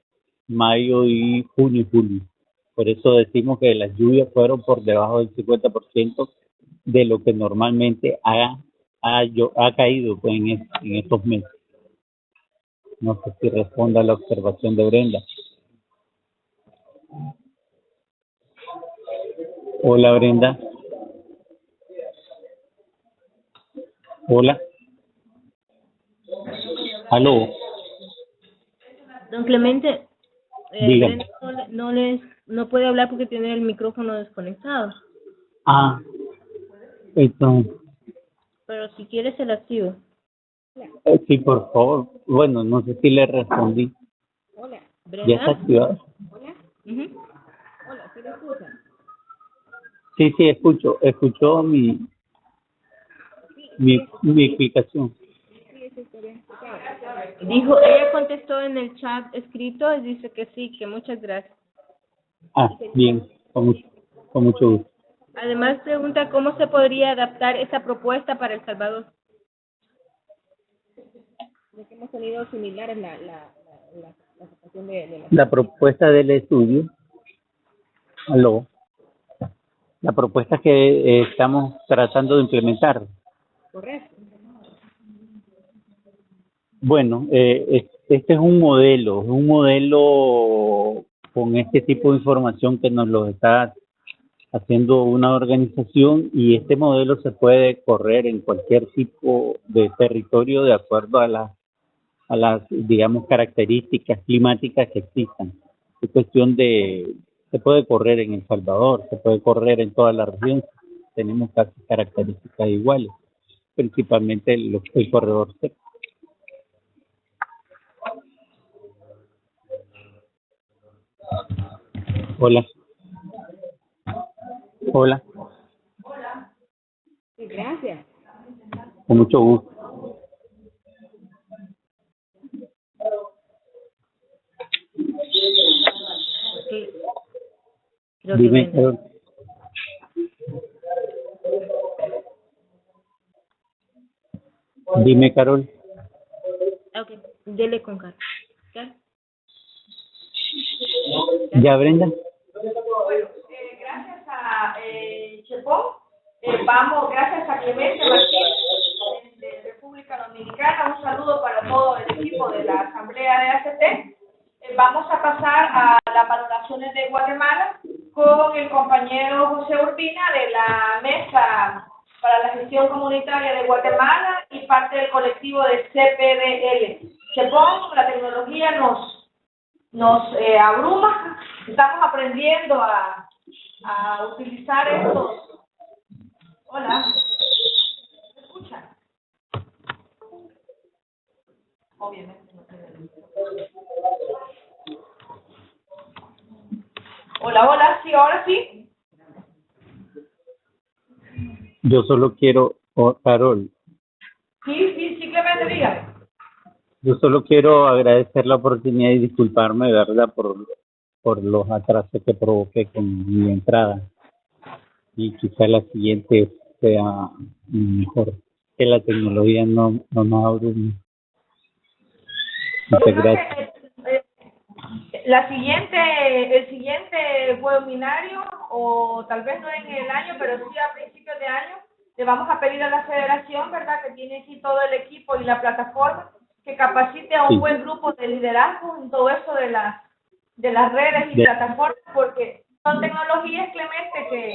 mayo y junio y julio. Por eso decimos que las lluvias fueron por debajo del 50% de lo que normalmente ha caído pues, en estos meses. No sé si responda a la observación de Brenda. Hola, Brenda. Hola. Aló. Don Clemente, Dígame. Brenda no puede hablar porque tiene el micrófono desconectado. Ah, entonces, Pero si quiere se lo activo. sí, por favor. Bueno, no sé si le respondí. Hola, ¿Ya Brenda. está activado? Hola. Hola, ¿sí le escucha? Sí, escucho. Escuchó mi explicación. Dijo, ella contestó en el chat escrito y dice que sí, que muchas gracias. Ah, bien, con mucho gusto. Además pregunta cómo se podría adaptar esa propuesta para El Salvador. Ya que hemos tenido similar en la situación de La propuesta del estudio, aló, la propuesta que estamos tratando de implementar. Correcto. Bueno, este es un modelo con este tipo de información que nos lo está haciendo una organización y este modelo se puede correr en cualquier tipo de territorio de acuerdo a las digamos, características climáticas que existan. Es cuestión se puede correr en El Salvador, se puede correr en toda la región, tenemos casi características iguales, principalmente el corredor seco. Hola. Hola. Sí, gracias. Con mucho gusto. Sí. Creo Dime, que Dime, Carol. ok, dele con Carlos. ¿Okay? ¿Ya, Brenda? Bueno, gracias a Chepón, gracias a Clemente Martín de República Dominicana, un saludo para todo el equipo de la Asamblea de ACT. Vamos a pasar a las valoraciones de Guatemala con el compañero José Urbina de la Mesa para la Gestión Comunitaria de Guatemala y parte del colectivo de CPDL. Chepón, la tecnología nos abruma, estamos aprendiendo a utilizar estos. Hola, ¿me escuchan? Obviamente no tiene luz. Hola, hola, sí, ahora sí. Yo solo quiero, Carol, Sí, simplemente dígame. yo solo quiero agradecer la oportunidad y disculparme, ¿verdad?, por los atrasos que provoqué con mi entrada. Y quizá la siguiente sea mejor, que la tecnología no nos abrume. Muchas gracias. El siguiente webinario, o tal vez no en el año, pero sí a principios de año, le vamos a pedir a la federación, ¿verdad?, que tiene aquí todo el equipo y la plataforma, que capacite a un buen grupo de liderazgo en todo eso de las redes y plataformas, porque son tecnologías, Clemente,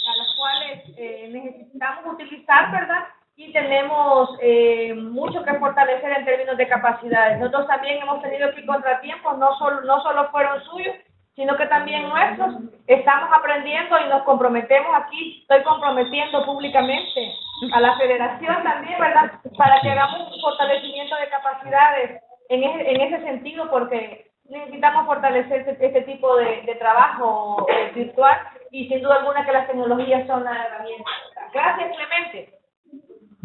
a las cuales necesitamos utilizar, ¿verdad? Y tenemos mucho que fortalecer en términos de capacidades. Nosotros también hemos tenido aquí contratiempos, no solo fueron suyos, sino que también nuestros. Estamos aprendiendo y nos comprometemos aquí, estoy comprometiendo públicamente a la federación también, ¿verdad?, para que hagamos un fortalecimiento de capacidades en ese sentido, porque necesitamos fortalecer este tipo de trabajo virtual, y sin duda alguna que las tecnologías son la herramienta. Gracias, Clemente.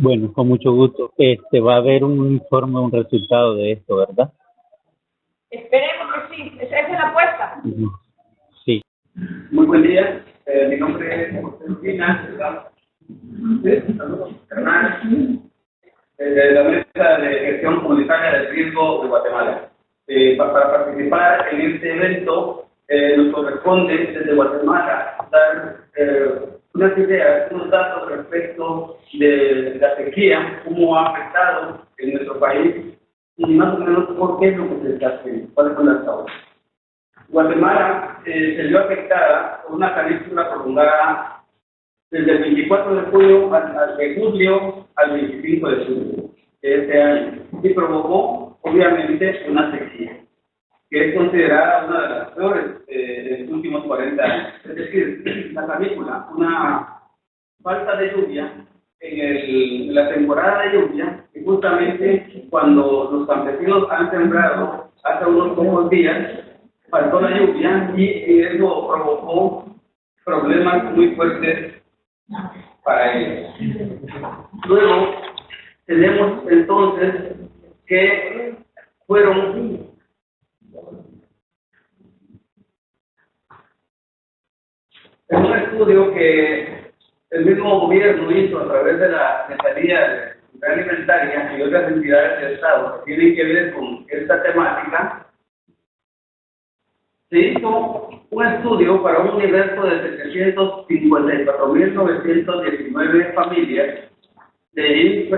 Bueno, con mucho gusto. Va a haber un informe, un resultado de esto, ¿verdad? Esperemos que sí, esa es la apuesta. Sí. Muy buen día, mi nombre es José Urbina, Hernández, de la Mesa de Gestión Comunitaria del Riesgo de Guatemala. Para participar en este evento, nos corresponde desde Guatemala dar unas ideas, unos datos respecto de la sequía, cómo ha afectado en nuestro país y más o menos por qué es lo que se está haciendo, cuáles son las causas. Guatemala se vio afectada por una canícula prolongada desde el 24 de julio de julio al 25 de julio de este año y provocó obviamente una sequía que es considerada una de las peores de los últimos 40 años. Es decir, la canícula, una falta de lluvia en la temporada de lluvia, y justamente cuando los campesinos han sembrado hace unos pocos días, faltó la lluvia y eso provocó problemas muy fuertes para ellos. Luego, tenemos entonces que fueron en un estudio que el mismo gobierno hizo a través de la Secretaría de Seguridad Alimentaria y otras entidades del Estado que tienen que ver con esta temática. Se hizo un estudio para un universo de 754.919 familias de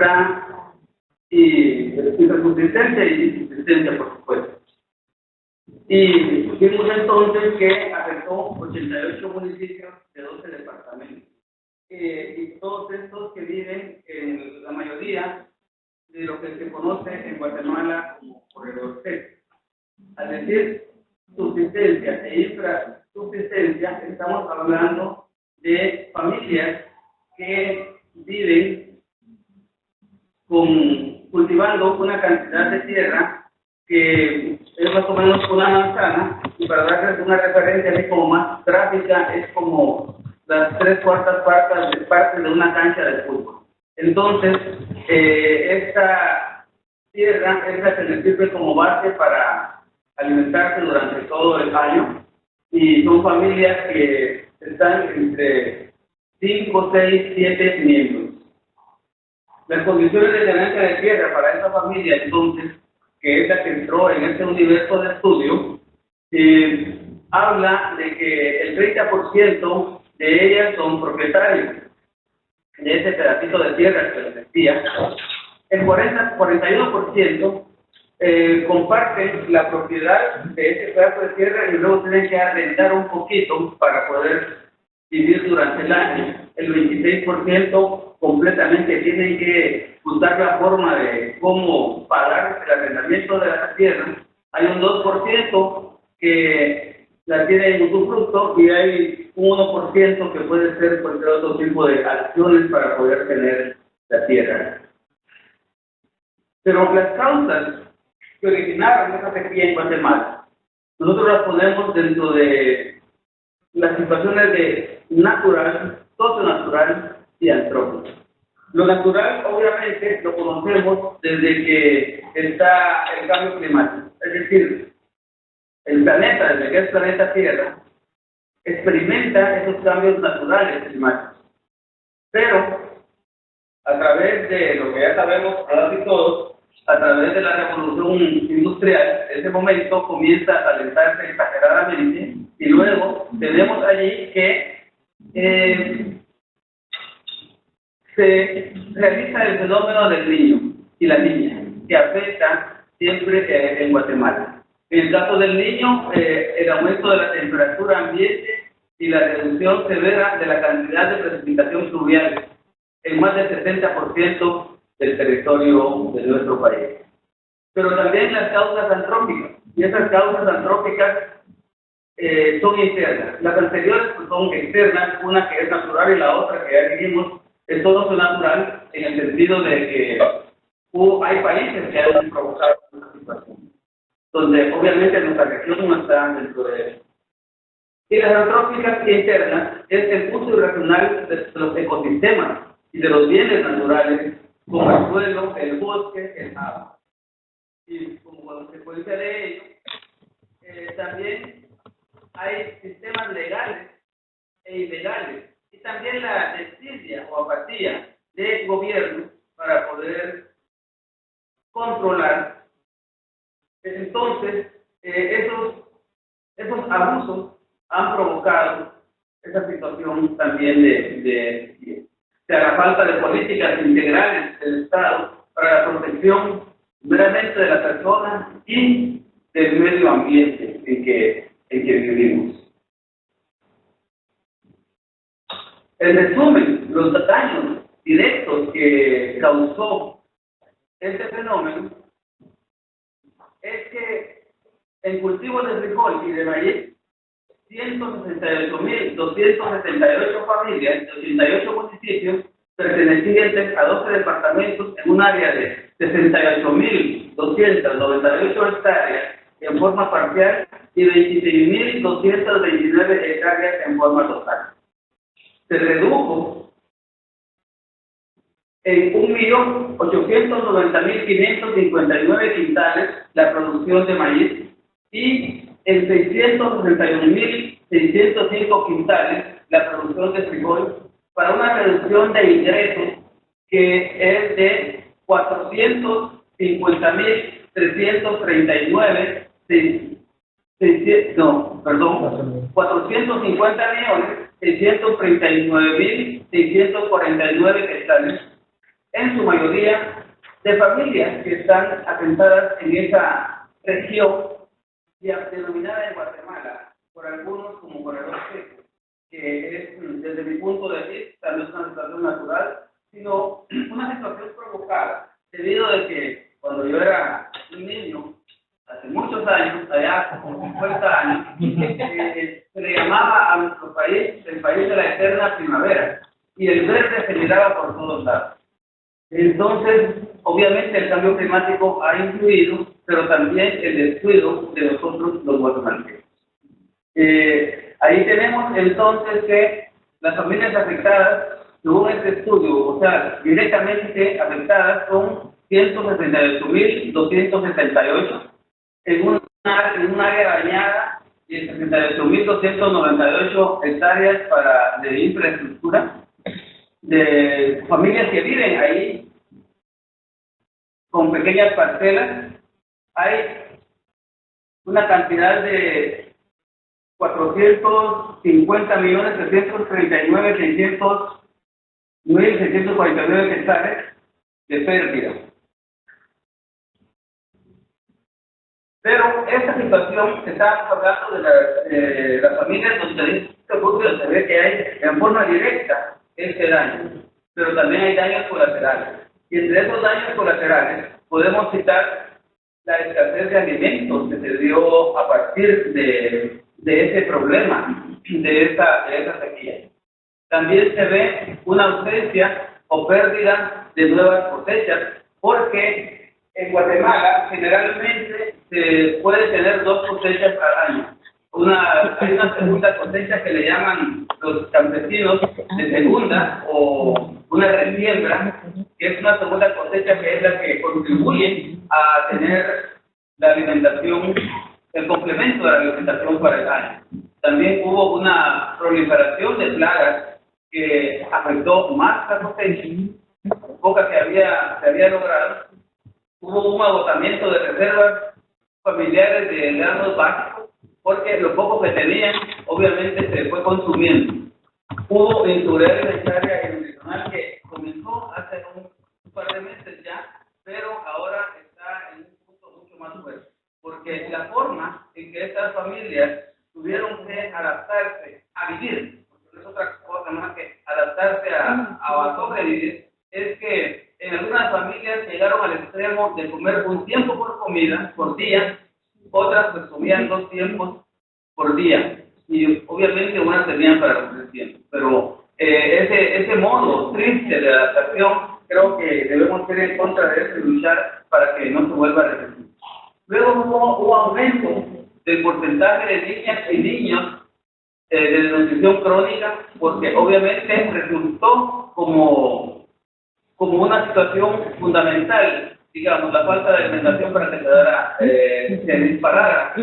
infrasubsistencia y subsistencia, por supuesto. Y vimos entonces que afectó 88 municipios de 12 departamentos. Y todos estos que viven en la mayoría de lo que se conoce en Guatemala como corredor seco. Al decir subsistencia e infrasubsistencia, estamos hablando de familias que viven cultivando una cantidad de tierra que es más o menos una manzana, y para darles una referencia así como más gráfica, es como las 3/4 partes de una cancha de fútbol. Entonces, esta tierra es la que les sirve como base para alimentarse durante todo el año, y son familias que están entre 5, 6, 7 miembros. Las condiciones de tenencia de tierra para esta familia, entonces, que es la que entró en este universo de estudio, habla de que el 30% de ellas son propietarios de ese pedacito de tierra que les decía. El 41% comparten la propiedad de ese pedazo de tierra y luego tienen que arrendar un poquito para poder vivir durante el año. El 26% completamente tienen que buscar la forma de cómo pagar el arrendamiento de la tierra. Hay un 2% que la tiene en usufructo y hay un 1% que puede ser cualquier otro tipo de acciones para poder tener la tierra. Pero las causas que originaron esa sequía en Guatemala, nosotros las ponemos dentro de las situaciones de natural, socio-natural y antrópico. Lo natural, obviamente, lo conocemos desde que está el cambio climático. Es decir, el planeta, desde que es planeta Tierra, experimenta esos cambios naturales climáticos. Pero, a través de lo que ya sabemos ahora sí todos, a través de la revolución industrial, ese momento comienza a calentarse exageradamente y luego tenemos allí que se realiza el fenómeno del niño y la niña, que afecta siempre en Guatemala. En el caso del niño, el aumento de la temperatura ambiente y la reducción severa de la cantidad de precipitación pluvial en más del 70% del territorio de nuestro país. Pero también las causas antrópicas, y esas causas antrópicas son internas. Las anteriores pues, son externas, una que es natural y la otra que ya dijimos es todo natural en el sentido de que hay países que han provocado una situación donde obviamente nuestra región no está dentro de eso. Y las antrópicas internas es el uso irracional de los ecosistemas y de los bienes naturales como el suelo, el bosque, el agua. Y como consecuencia de ello, también hay sistemas legales e ilegales y también la desidia o apatía del gobierno para poder controlar. Entonces, esos abusos han provocado esa situación también de la falta de políticas integrales del Estado para la protección meramente de la persona y del medio ambiente en que vivimos. En resumen, los daños directos que causó este fenómeno es que en cultivos de frijol y de maíz, 168.278 familias de 88 municipios pertenecientes a 12 departamentos en un área de 68.298 hectáreas en forma parcial y 26.229 hectáreas en forma total. Se redujo en 1.890.559 quintales la producción de maíz y en 661.605 quintales la producción de frijol, para una reducción de ingresos que es de 450.339 450.639.649 hectáreas, en su mayoría de familias que están asentadas en esa región denominada en Guatemala por algunos como corredor seco, que es, desde mi punto de vista, no es una situación natural, sino una situación provocada, debido a que cuando yo era un niño, hace muchos años, allá como 50 años, se le llamaba a nuestro país el país de la eterna primavera, y el verde se miraba por todos lados. Entonces, obviamente el cambio climático ha influido, pero también el descuido de nosotros los guatemaltecos. Ahí tenemos entonces que las familias afectadas, según este estudio, o sea, directamente afectadas son 168.278 en un área dañada y 68.298 hectáreas de infraestructura, de familias que viven ahí con pequeñas parcelas. Hay una cantidad de 450.339.649 hectáreas de pérdida. Pero esta situación, estamos hablando de las familias donde se ve que hay en forma directa este daño, pero también hay daños colaterales. Y entre esos daños colaterales podemos citar la escasez de alimentos que se dio a partir de ese problema, de esa sequía. También se ve una ausencia o pérdida de nuevas cosechas, porque en Guatemala generalmente se puede tener 2 cosechas al año. Hay una segunda cosecha que le llaman los campesinos de segunda, o una resiembra, que es una segunda cosecha que es la que contribuye a tener la alimentación, el complemento de la alimentación para el año. También hubo una proliferación de plagas que afectó más la cosecha, poca que se había logrado. Hubo un agotamiento de reservas familiares de granos básicos, porque lo poco que tenían, obviamente, se fue consumiendo. Hubo inseguridad alimentaria y nutricional que comenzó hace un par de meses ya, pero ahora está en un punto mucho más fuerte, porque la forma en que estas familias tuvieron que adaptarse a vivir, porque no es otra cosa más que adaptarse a sobrevivir, es que en algunas familias llegaron al extremo de comer un tiempo por día, otras pues comían 2 tiempos por día, y obviamente unas tenían para comer tiempo, pero ese modo triste de adaptación, creo que debemos ir en contra de eso y luchar para que no se vuelva a repetir. Luego hubo aumento del porcentaje de niñas y niños de desnutrición crónica, porque obviamente resultó como una situación fundamental, digamos, la falta de alimentación para que se disparara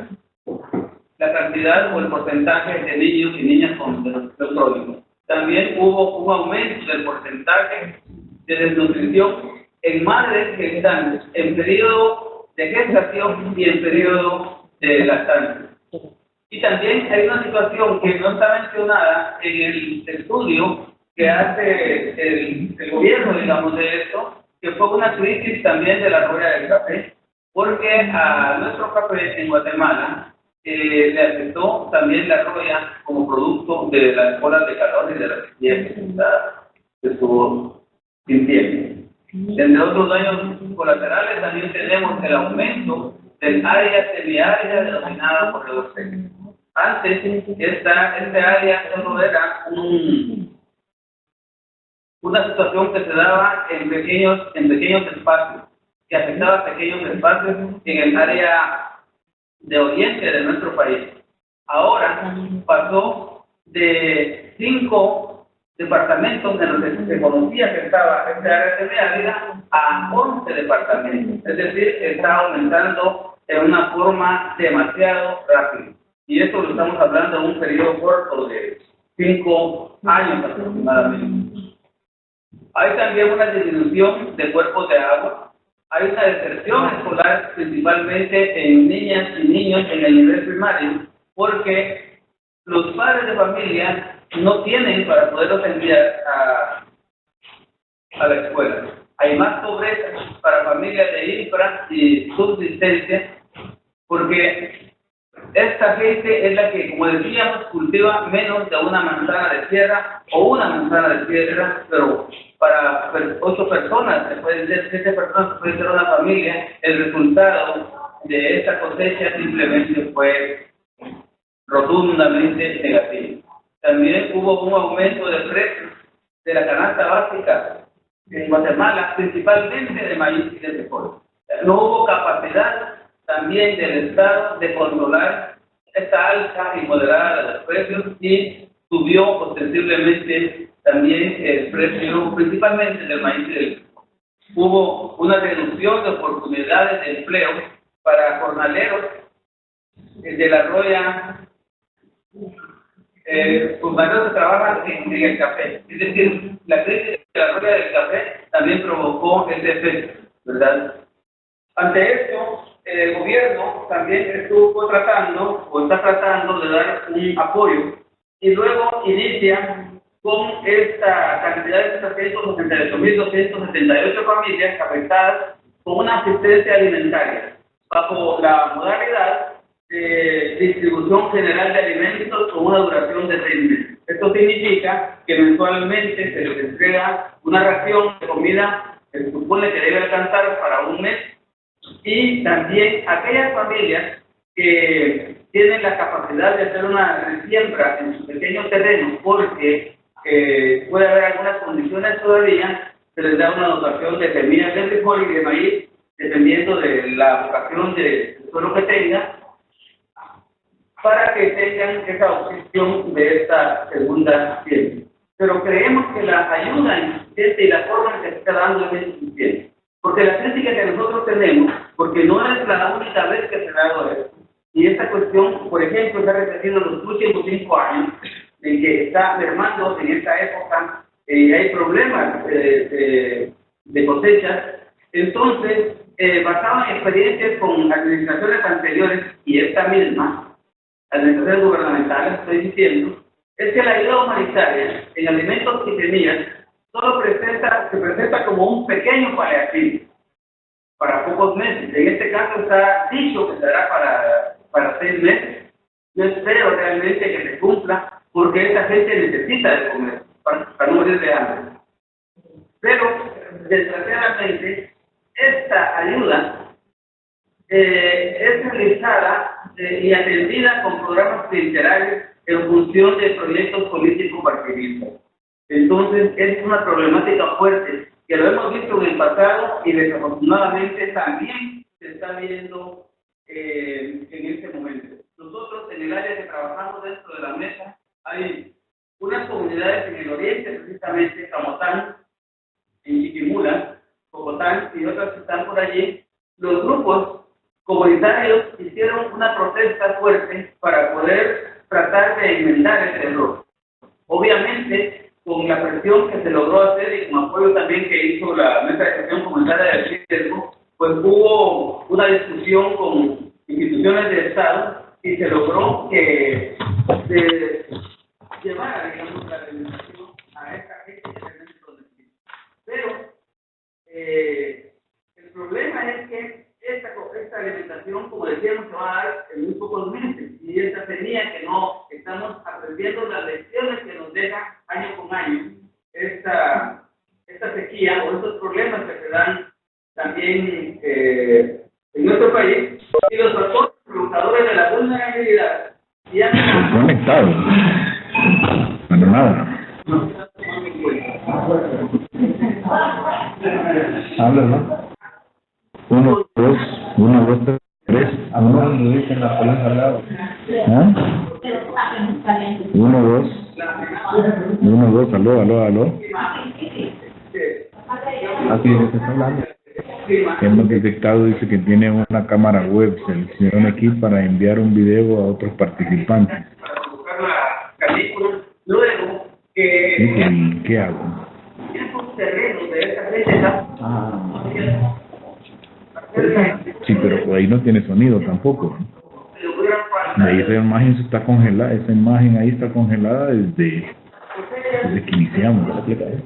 la cantidad o el porcentaje de niños y niñas con desnutrición crónica. También hubo un aumento del porcentaje de desnutrición en madres que están en periodo de gestación y en periodo de lactancia. Y también hay una situación que no está mencionada en el estudio que hace el gobierno, digamos, de esto, que fue una crisis también de la roya del café, porque a nuestro café en Guatemala le afectó también la roya como producto de las olas de calor y de la sequía que estuvo sintiendo. Entre otros daños colaterales también tenemos el aumento del área semiárida denominada corredor seco. Antes, este área solo era una situación que se daba en pequeños espacios, que afectaba pequeños espacios en el área de oriente de nuestro país. Ahora pasó de 5 departamentos en los que se conocía que estaba esta área semiárida a 11 departamentos. Es decir, está aumentando en una forma demasiado rápida. Y esto lo estamos hablando en un periodo corto de 5 años aproximadamente. Hay también una disminución de cuerpos de agua. Hay una deserción escolar, principalmente en niñas y niños en el nivel primario, porque los padres de familia no tienen para poderlos enviar a la escuela. Hay más pobreza para familias de infra y subsistencia, porque esta gente es la que, como decíamos, cultiva menos de una manzana de tierra o una manzana de tierra, pero para 8 personas, se puede ser 7 personas, puede ser una familia, el resultado de esta cosecha simplemente fue rotundamente negativo. También hubo un aumento de precios de la canasta básica en Guatemala, principalmente de maíz y de frijol. No hubo capacidad también del Estado de controlar esta alta y moderada de los precios, y subió ostensiblemente también el precio, principalmente del maíz y del frijol. Hubo una reducción de oportunidades de empleo para jornaleros de la roya, jornaleros que trabajan en el café. Es decir, la crisis de la roya del café también provocó ese efecto, ¿verdad? Ante esto, el gobierno también estuvo tratando o está tratando de dar un apoyo y luego inicia con esta cantidad de 768.278 familias afectadas con una asistencia alimentaria bajo la modalidad de distribución general de alimentos con una duración de 6 meses. Esto significa que mensualmente se les entrega una ración de comida que se supone que debe alcanzar para un mes, y también aquellas familias que tienen la capacidad de hacer una siembra en su pequeño terreno porque puede haber algunas condiciones todavía, se les da una dotación de semillas de frijol y de maíz dependiendo de la vocación del suelo que tenga, para que tengan esa opción de esta segunda siembra. Pero creemos que la ayuda insuficiente y la forma en que se está dando es insuficiente. Porque la crítica que nosotros tenemos, porque no es la única vez que se ha dado esto, y esta cuestión, por ejemplo, se ha repetido en los últimos 5 años, en que está mermando en esta época, hay problemas de cosechas. Entonces, basado en experiencias con administraciones anteriores y esta misma, administraciones gubernamentales, estoy diciendo, es que la ayuda humanitaria en alimentos y semillas solo se presenta como un pequeño paliativo para pocos meses. En este caso está dicho que será para 6 meses. Yo espero realmente que se cumpla, porque esta gente necesita de comer para no morir de hambre. Pero, desgraciadamente, esta ayuda es realizada y atendida con programas clientelares en función de proyectos políticos partidistas. Entonces, es una problemática fuerte que lo hemos visto en el pasado y desafortunadamente también se está viendo en este momento. Nosotros, en el área que trabajamos dentro de la mesa, hay unas comunidades en el oriente, precisamente Camotán, en Chiquimula, Cocotán y otras que están por allí. Los grupos comunitarios hicieron una protesta fuerte para poder tratar de enmendar ese error. Obviamente, con la presión que se logró hacer y con apoyo también que hizo la Mesa de Gestión Comunitaria del Riesgo, pues hubo una discusión con instituciones del Estado y se logró que se llevara, digamos, la alimentación a esta gente que realmente lo necesita. Pero el problema es que esta alimentación, como decíamos, se va a dar en muy pocos meses, y esta semilla que no estamos aprendiendo las lecciones que nos deja año con año esta sequía o estos problemas que se dan también en nuestro país, y los factores provocadores de la vulnerabilidad ya no conectado. No, nada. Habla, ¿no? 1, 2, 3. Hablando, dicen la palanca al lado. 1, 2, aló. Así es, está hablando. Hemos detectado, dice que tiene una cámara web, seleccionaron aquí para enviar un video a otros participantes. Para colocar la canícula, luego que... ¿Y qué hago? Esos terrenos de esa gente Sí, pero por ahí no tiene sonido tampoco. Ahí esa imagen está congelada, esa imagen ahí está congelada desde que iniciamos la aplicación.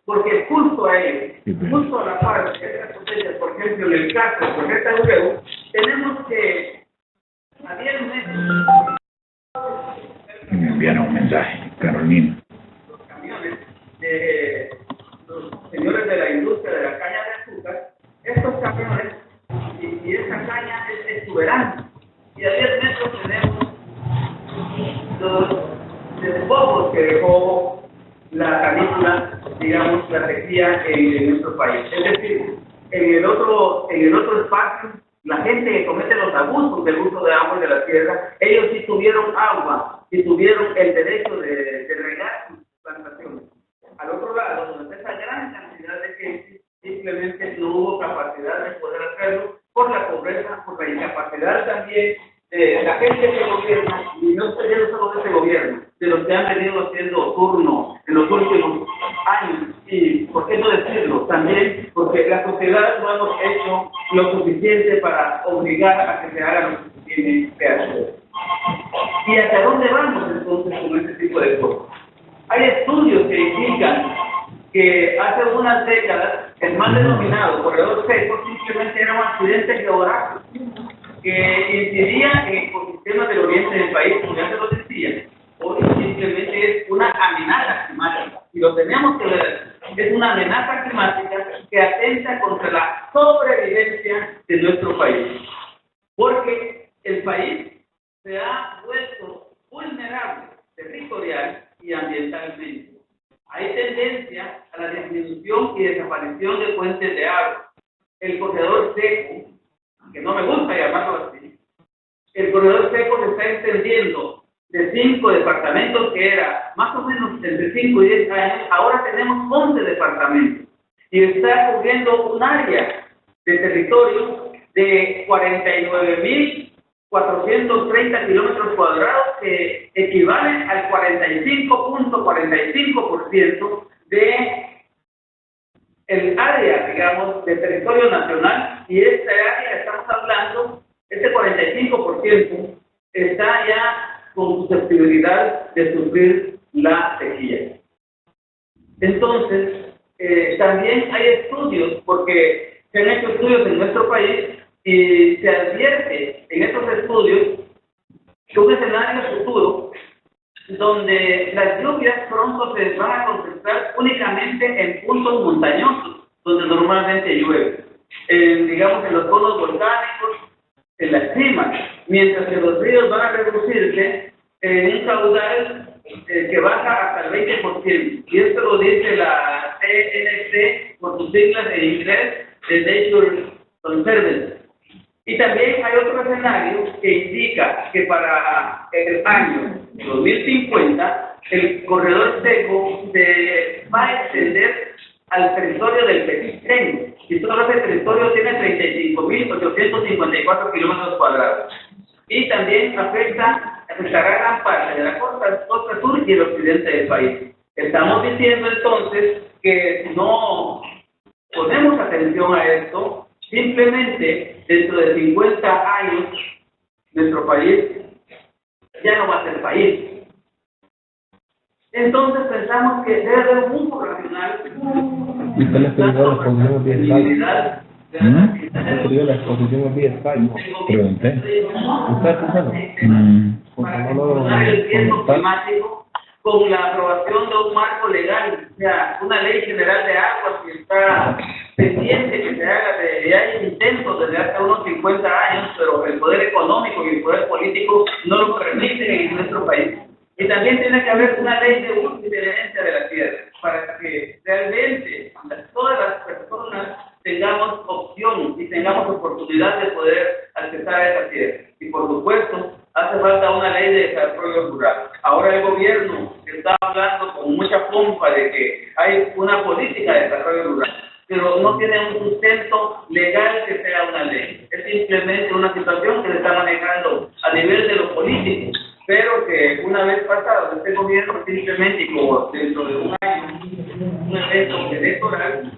Porque justo a ellos, justo a la par de estas cosechas, por ejemplo, en el caso de esta UREU, tenemos que a 10 meses me enviaron un mensaje, Carolina. Los camiones de los señores de la industria de la caña de azúcar, estos camiones y esa caña es exuberante, y a 10 metros tenemos los despojos que dejó la canícula, digamos, la sequía en nuestro país. Es decir, en el otro espacio, la gente que comete los abusos del uso de agua y de la tierra, ellos sí tuvieron agua, sí tuvieron el derecho de regar sus plantaciones. Al otro lado, donde esa gran cantidad de gente, simplemente no hubo capacidad de poder hacerlo por la pobreza, por la incapacidad también de la gente que gobierna, y no estoy diciendo solo de este gobierno, de los que han venido haciendo turno en los últimos años, y por qué no decirlo, también porque la sociedad no hemos hecho lo suficiente suficiente para obligar a que se haga lo que se tiene que hacer. ¿Y hacia dónde vamos entonces con este tipo de cosas? Hay estudios que indican que hace unas décadas el mal denominado corredor seco simplemente era un accidente geográfico que incidía en ecosistemas del oriente del país, como ya se lo decía. Hoy simplemente es una amenaza climática, y lo tenemos que ver, es una amenaza climática que atenta contra la sobrevivencia de nuestro país, porque el país se ha vuelto vulnerable territorial y ambientalmente. Hay tendencia a la disminución y desaparición de fuentes de agua. El corredor seco, que no me gusta llamarlo así, el corredor seco se está extendiendo de 5 departamentos que era más o menos entre 5 y 10 años, ahora tenemos 11 departamentos y está cubriendo un área de territorio de 49.430 kilómetros cuadrados que equivalen al 45.45% de el área, digamos, de territorio nacional, y esta área, estamos hablando, este 45% está ya con susceptibilidad de sufrir la sequía. Entonces, también hay estudios, porque se han hecho estudios en nuestro país, y se advierte en estos estudios que un escenario futuro donde las lluvias pronto se van a concentrar únicamente en puntos montañosos, donde normalmente llueve, digamos en los conos volcánicos, en las cimas, mientras que los ríos van a reducirse en un caudal que baja hasta el 20%, y esto lo dice la CNC por sus siglas en inglés, de Nature Conservancy. Y también hay otro escenario que indica que para el año 2050 el corredor seco se va a extender al territorio del Petitén, y todo ese territorio tiene 35.854 kilómetros cuadrados. Y también afectará gran parte de la costa sur y el occidente del país. Estamos diciendo entonces que si no ponemos atención a esto, simplemente dentro de 50 años nuestro país ya no va a ser país. Entonces pensamos que debe haber un uso racional de la exposición es vía Skype. Pregunté. Para gestionar el riesgo climático con la aprobación de un marco legal, o sea, una ley general de aguas que está pendiente que se haga, ya hay intentos desde hace unos 50 años, pero el poder económico y el poder político no lo permiten en nuestro país. Y también tiene que haber una ley de uso y de herencia de la tierra, para que realmente todas las personas tengamos opción y tengamos oportunidad de poder acceder a esa tierra. Y por supuesto, hace falta una ley de desarrollo rural. Ahora el gobierno está hablando con mucha pompa de que hay una política de desarrollo rural, pero no tiene un sustento legal que sea una ley. Es simplemente una situación que se está manejando a nivel de los políticos, pero que una vez pasado este gobierno simplemente, como dentro de un año, un evento electoral,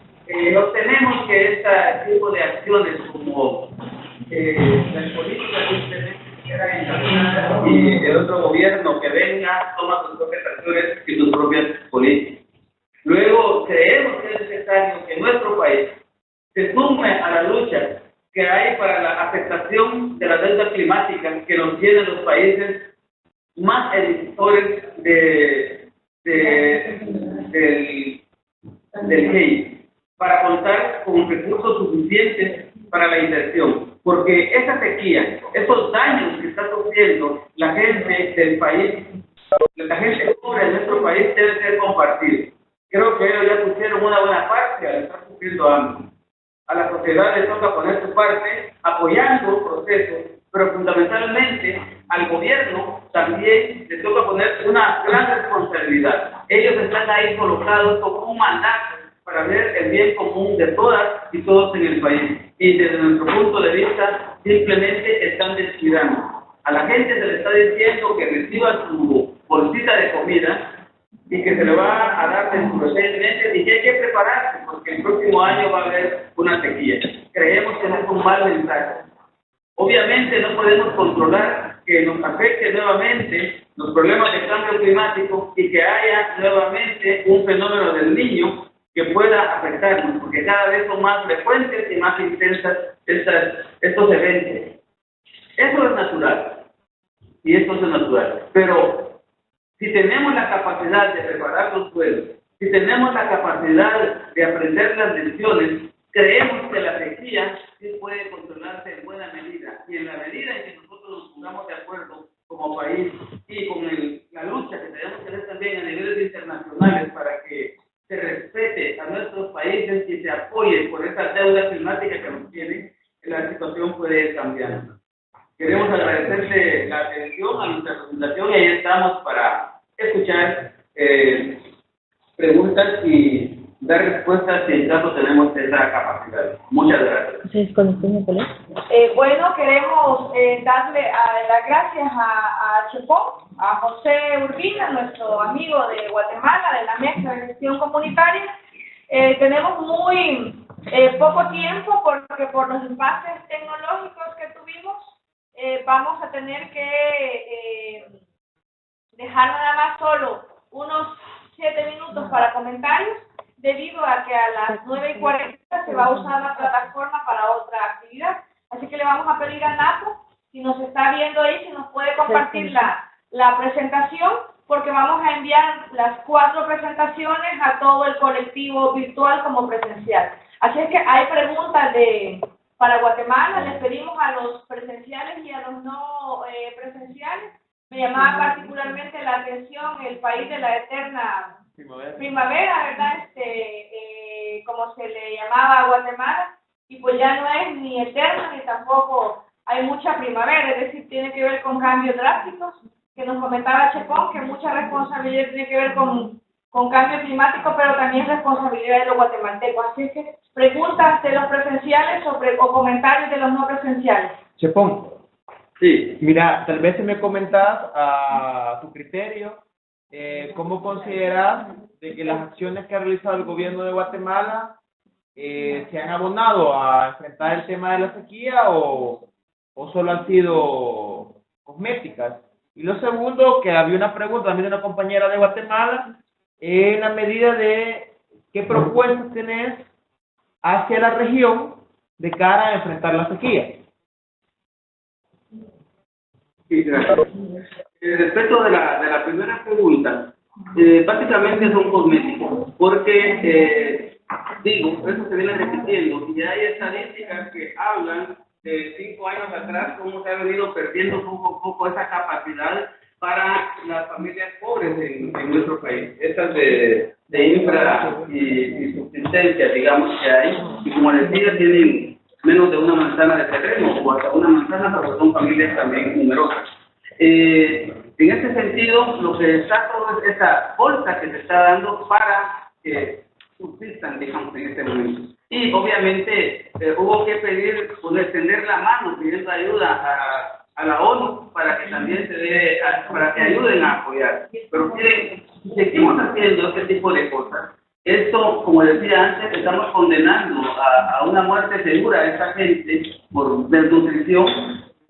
obtenemos que este tipo de acciones como las políticas simplemente quedan encaminadas y el otro gobierno que venga toma sus propias acciones y sus propias políticas. Luego creemos que es necesario que nuestro país se sume a la lucha que hay para la afectación de la deuda climática que nos tienen los países más emisores del GEI, para contar con recursos suficientes para la inversión, porque esa sequía, esos daños que está sufriendo la gente del país, la gente pobre de nuestro país, debe ser compartido. Creo que ellos ya pusieron una buena parte al estar sufriendo hambre. A la sociedad le toca poner su parte apoyando procesos, pero fundamentalmente al gobierno también le toca poner una gran responsabilidad. Ellos están ahí colocados como un mandato para ver el bien común de todas y todos en el país. Y desde nuestro punto de vista, simplemente están descuidando. A la gente se le está diciendo que reciba su bolsita de comida y que se le va a dar dentro de 6 meses y que hay que prepararse porque el próximo año va a haber una sequía. creemos que es un mal mensaje. Obviamente no podemos controlar que nos afecte nuevamente los problemas de cambio climático y que haya nuevamente un fenómeno del Niño que pueda afectarnos, porque cada vez son más frecuentes y más intensas estos eventos. Eso es natural, y esto es natural. Pero si tenemos la capacidad de preparar los pueblos, si tenemos la capacidad de aprender las lecciones, creemos que la sequía sí puede controlarse en buena medida, y en la medida en que nosotros nos pongamos de acuerdo como país y con la lucha que tenemos que hacer también a niveles internacionales para que se respete a nuestros países y se apoye por esa deuda climática que nos tienen, la situación puede ir cambiando. Queremos agradecerle la atención a nuestra presentación y ahí estamos para escuchar preguntas y dar respuestas si en caso tenemos esa capacidad. Muchas gracias. Bueno, queremos darle las gracias a Chepón, a José Urbina, nuestro amigo de Guatemala, de la Mesa de Gestión Comunitaria. Tenemos muy poco tiempo porque por los impases tecnológicos que tuvimos vamos a tener que dejar nada más solo unos 7 minutos para comentarios, debido a que a las 9:40 se va a usar la plataforma para otra actividad. Así que le vamos a pedir a Napo, si nos está viendo ahí, si nos puede compartir la presentación, porque vamos a enviar las 4 presentaciones a todo el colectivo virtual como presencial. Así es que hay preguntas para Guatemala, les pedimos a los presenciales y a los no presenciales. Me llamaba particularmente la atención el país de la eterna primavera, ¿verdad? Como se le llamaba a Guatemala, y pues ya no es ni eterna ni tampoco hay mucha primavera, es decir, tiene que ver con cambios drásticos, que nos comentaba Chepón, que mucha responsabilidad tiene que ver con cambio climático, pero también responsabilidad de los guatemaltecos. Así es que preguntas de los presenciales o comentarios de los no presenciales. Chepón. Sí. Mira, tal vez si me comentas a tu criterio, ¿cómo consideras de que las acciones que ha realizado el gobierno de Guatemala se han abonado a enfrentar el tema de la sequía o solo han sido cosméticas? Y lo segundo, que había una pregunta también de una compañera de Guatemala, en la medida de qué propuestas tenés hacia la región de cara a enfrentar la sequía. Sí, gracias. Respecto de la primera pregunta, básicamente son cosméticos, porque, eso se viene repitiendo, y hay estadísticas que hablan de 5 años atrás, cómo se ha venido perdiendo poco a poco esa capacidad para las familias pobres en nuestro país, estas de infra y subsistencia, digamos, que hay, y como les decía, tienen menos de una manzana de terreno o hasta una manzana, pero son familias también numerosas. En ese sentido, lo que está todo es esa bolsa que se está dando para que subsistan, digamos, en este momento. Y obviamente hubo que pedir, extender la mano pidiendo ayuda a la ONU para que también para que ayuden a apoyar. Pero miren, seguimos haciendo este tipo de cosas. Esto, como decía antes, estamos condenando a una muerte segura a esta gente por desnutrición.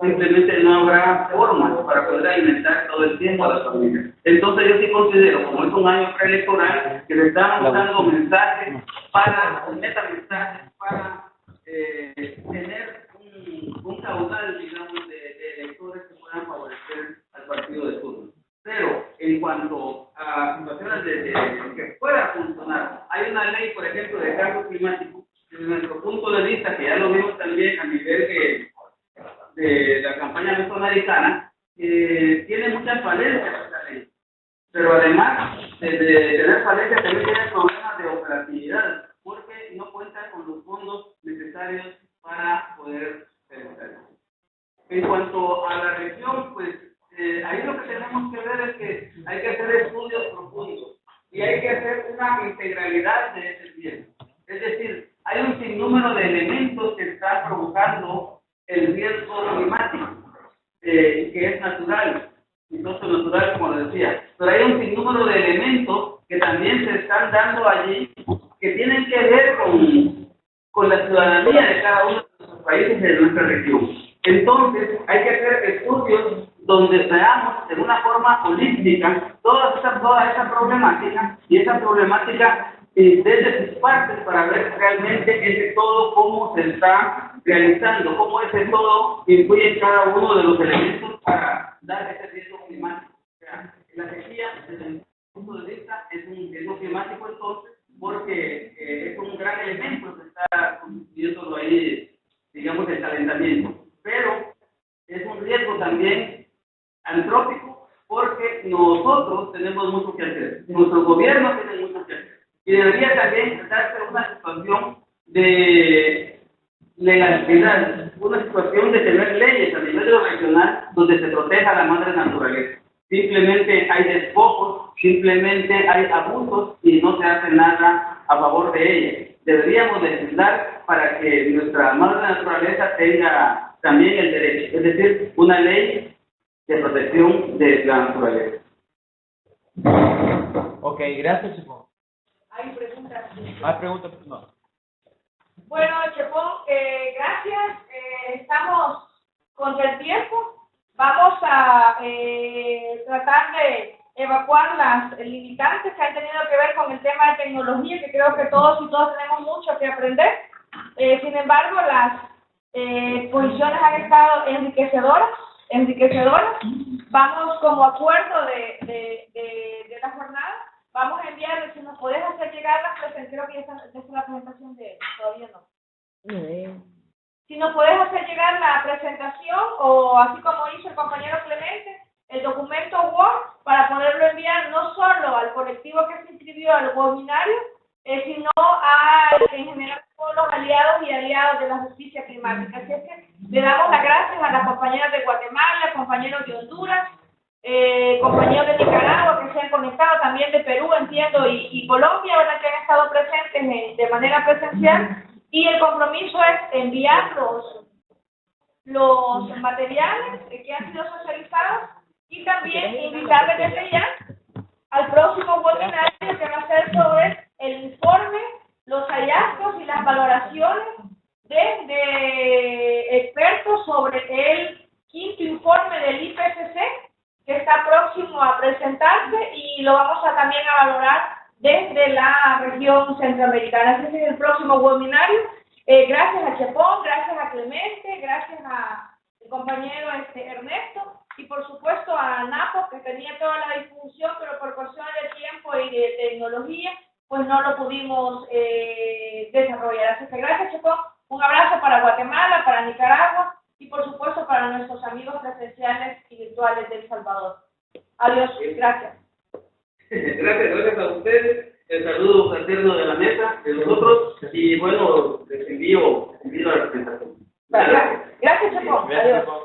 Simplemente no habrá formas para poder alimentar todo el tiempo a las familias. Entonces yo sí considero, como es un año preelectoral, que le estamos dando mensajes metamensajes para tener un caudal, digamos, de electores que puedan favorecer al partido de turno. Pero en cuanto a situaciones que pueda funcionar, hay una ley, por ejemplo, de cambio climático, desde nuestro punto de vista, que ya lo vimos también a nivel de la campaña mesoamericana, tiene muchas falencias esta ley. Pero además de tener falencias, también tiene problemas de operatividad, porque no cuenta con los fondos necesarios para poder realizarlo. En cuanto a la región, pues ahí lo que tenemos que ver es que hay que hacer estudios profundos y hay que hacer una integralidad de ese bien. Es decir, hay un sinnúmero de elementos que están provocando el riesgo climático, que es natural, y no es natural, como decía, pero hay un sinnúmero de elementos que también se están dando allí, que tienen que ver con la ciudadanía de cada uno de nuestros países de nuestra región. Entonces, hay que hacer estudios donde veamos de una forma holística toda esa problemática, y esa problemática desde sus partes, para ver realmente ese todo cómo se está realizando, cómo ese todo influye en cada uno de los elementos para dar ese riesgo climático. O sea, la sequía, desde mi punto de vista, es un riesgo climático entonces, porque es un gran elemento que está constituyendo ahí, digamos, el calentamiento. Pero es un riesgo también antrópico, porque nosotros tenemos mucho que hacer, nuestros gobiernos tienen mucho que hacer, y debería también darse una situación de legalidad, una situación de tener leyes a nivel regional donde se proteja a la madre naturaleza. Simplemente hay despojos, simplemente hay abusos y no se hace nada a favor de ella. Deberíamos legislar para que nuestra madre naturaleza tenga también el derecho, es decir, una ley de protección de la naturaleza. Ok, gracias, Chepón. Hay preguntas. ¿Hay preguntas? No. Bueno, Chepón, gracias. Estamos contra el tiempo. Vamos a tratar de evacuar las limitantes que han tenido que ver con el tema de tecnología, que creo que todos y todas tenemos mucho que aprender. Sin embargo, las posiciones han estado enriquecedoras. Vamos como acuerdo de la jornada. Vamos a enviarles, si nos podés hacer llegar las presentaciones, creo que ya está la presentación de él, todavía no. Si nos podés hacer llegar la presentación, o así como hizo el compañero Clemente, el documento Word, para poderlo enviar no solo al colectivo que se inscribió al webinario, sino en general a todos los aliados y aliados de la justicia climática. Así es que le damos las gracias a las compañeras de Guatemala, compañeros de Honduras, compañeros de Nicaragua que se han conectado, también de Perú, entiendo, y Colombia, ¿verdad?, que han estado presentes de manera presencial, y el compromiso es enviar los materiales que han sido socializados, y también invitarles desde ya al próximo webinario que va a ser sobre el informe, los hallazgos y las valoraciones de expertos sobre el quinto informe del IPCC, que está próximo a presentarse, y lo vamos a también a valorar desde la región centroamericana. Ese es el próximo webinario. Gracias a Chepón, gracias a Clemente, gracias al compañero Ernesto, y por supuesto a Napo, que tenía toda la difusión, pero por cuestiones de tiempo y de tecnología, pues no lo pudimos desarrollar. Así que gracias, Chepón. Un abrazo para Guatemala, para Nicaragua, y por supuesto para nuestros amigos presenciales y virtuales de El Salvador. Adiós, gracias. Gracias a ustedes. El saludo fraterno de la mesa, de nosotros, y bueno, les envío la presentación. Gracias, Chepón. Adiós.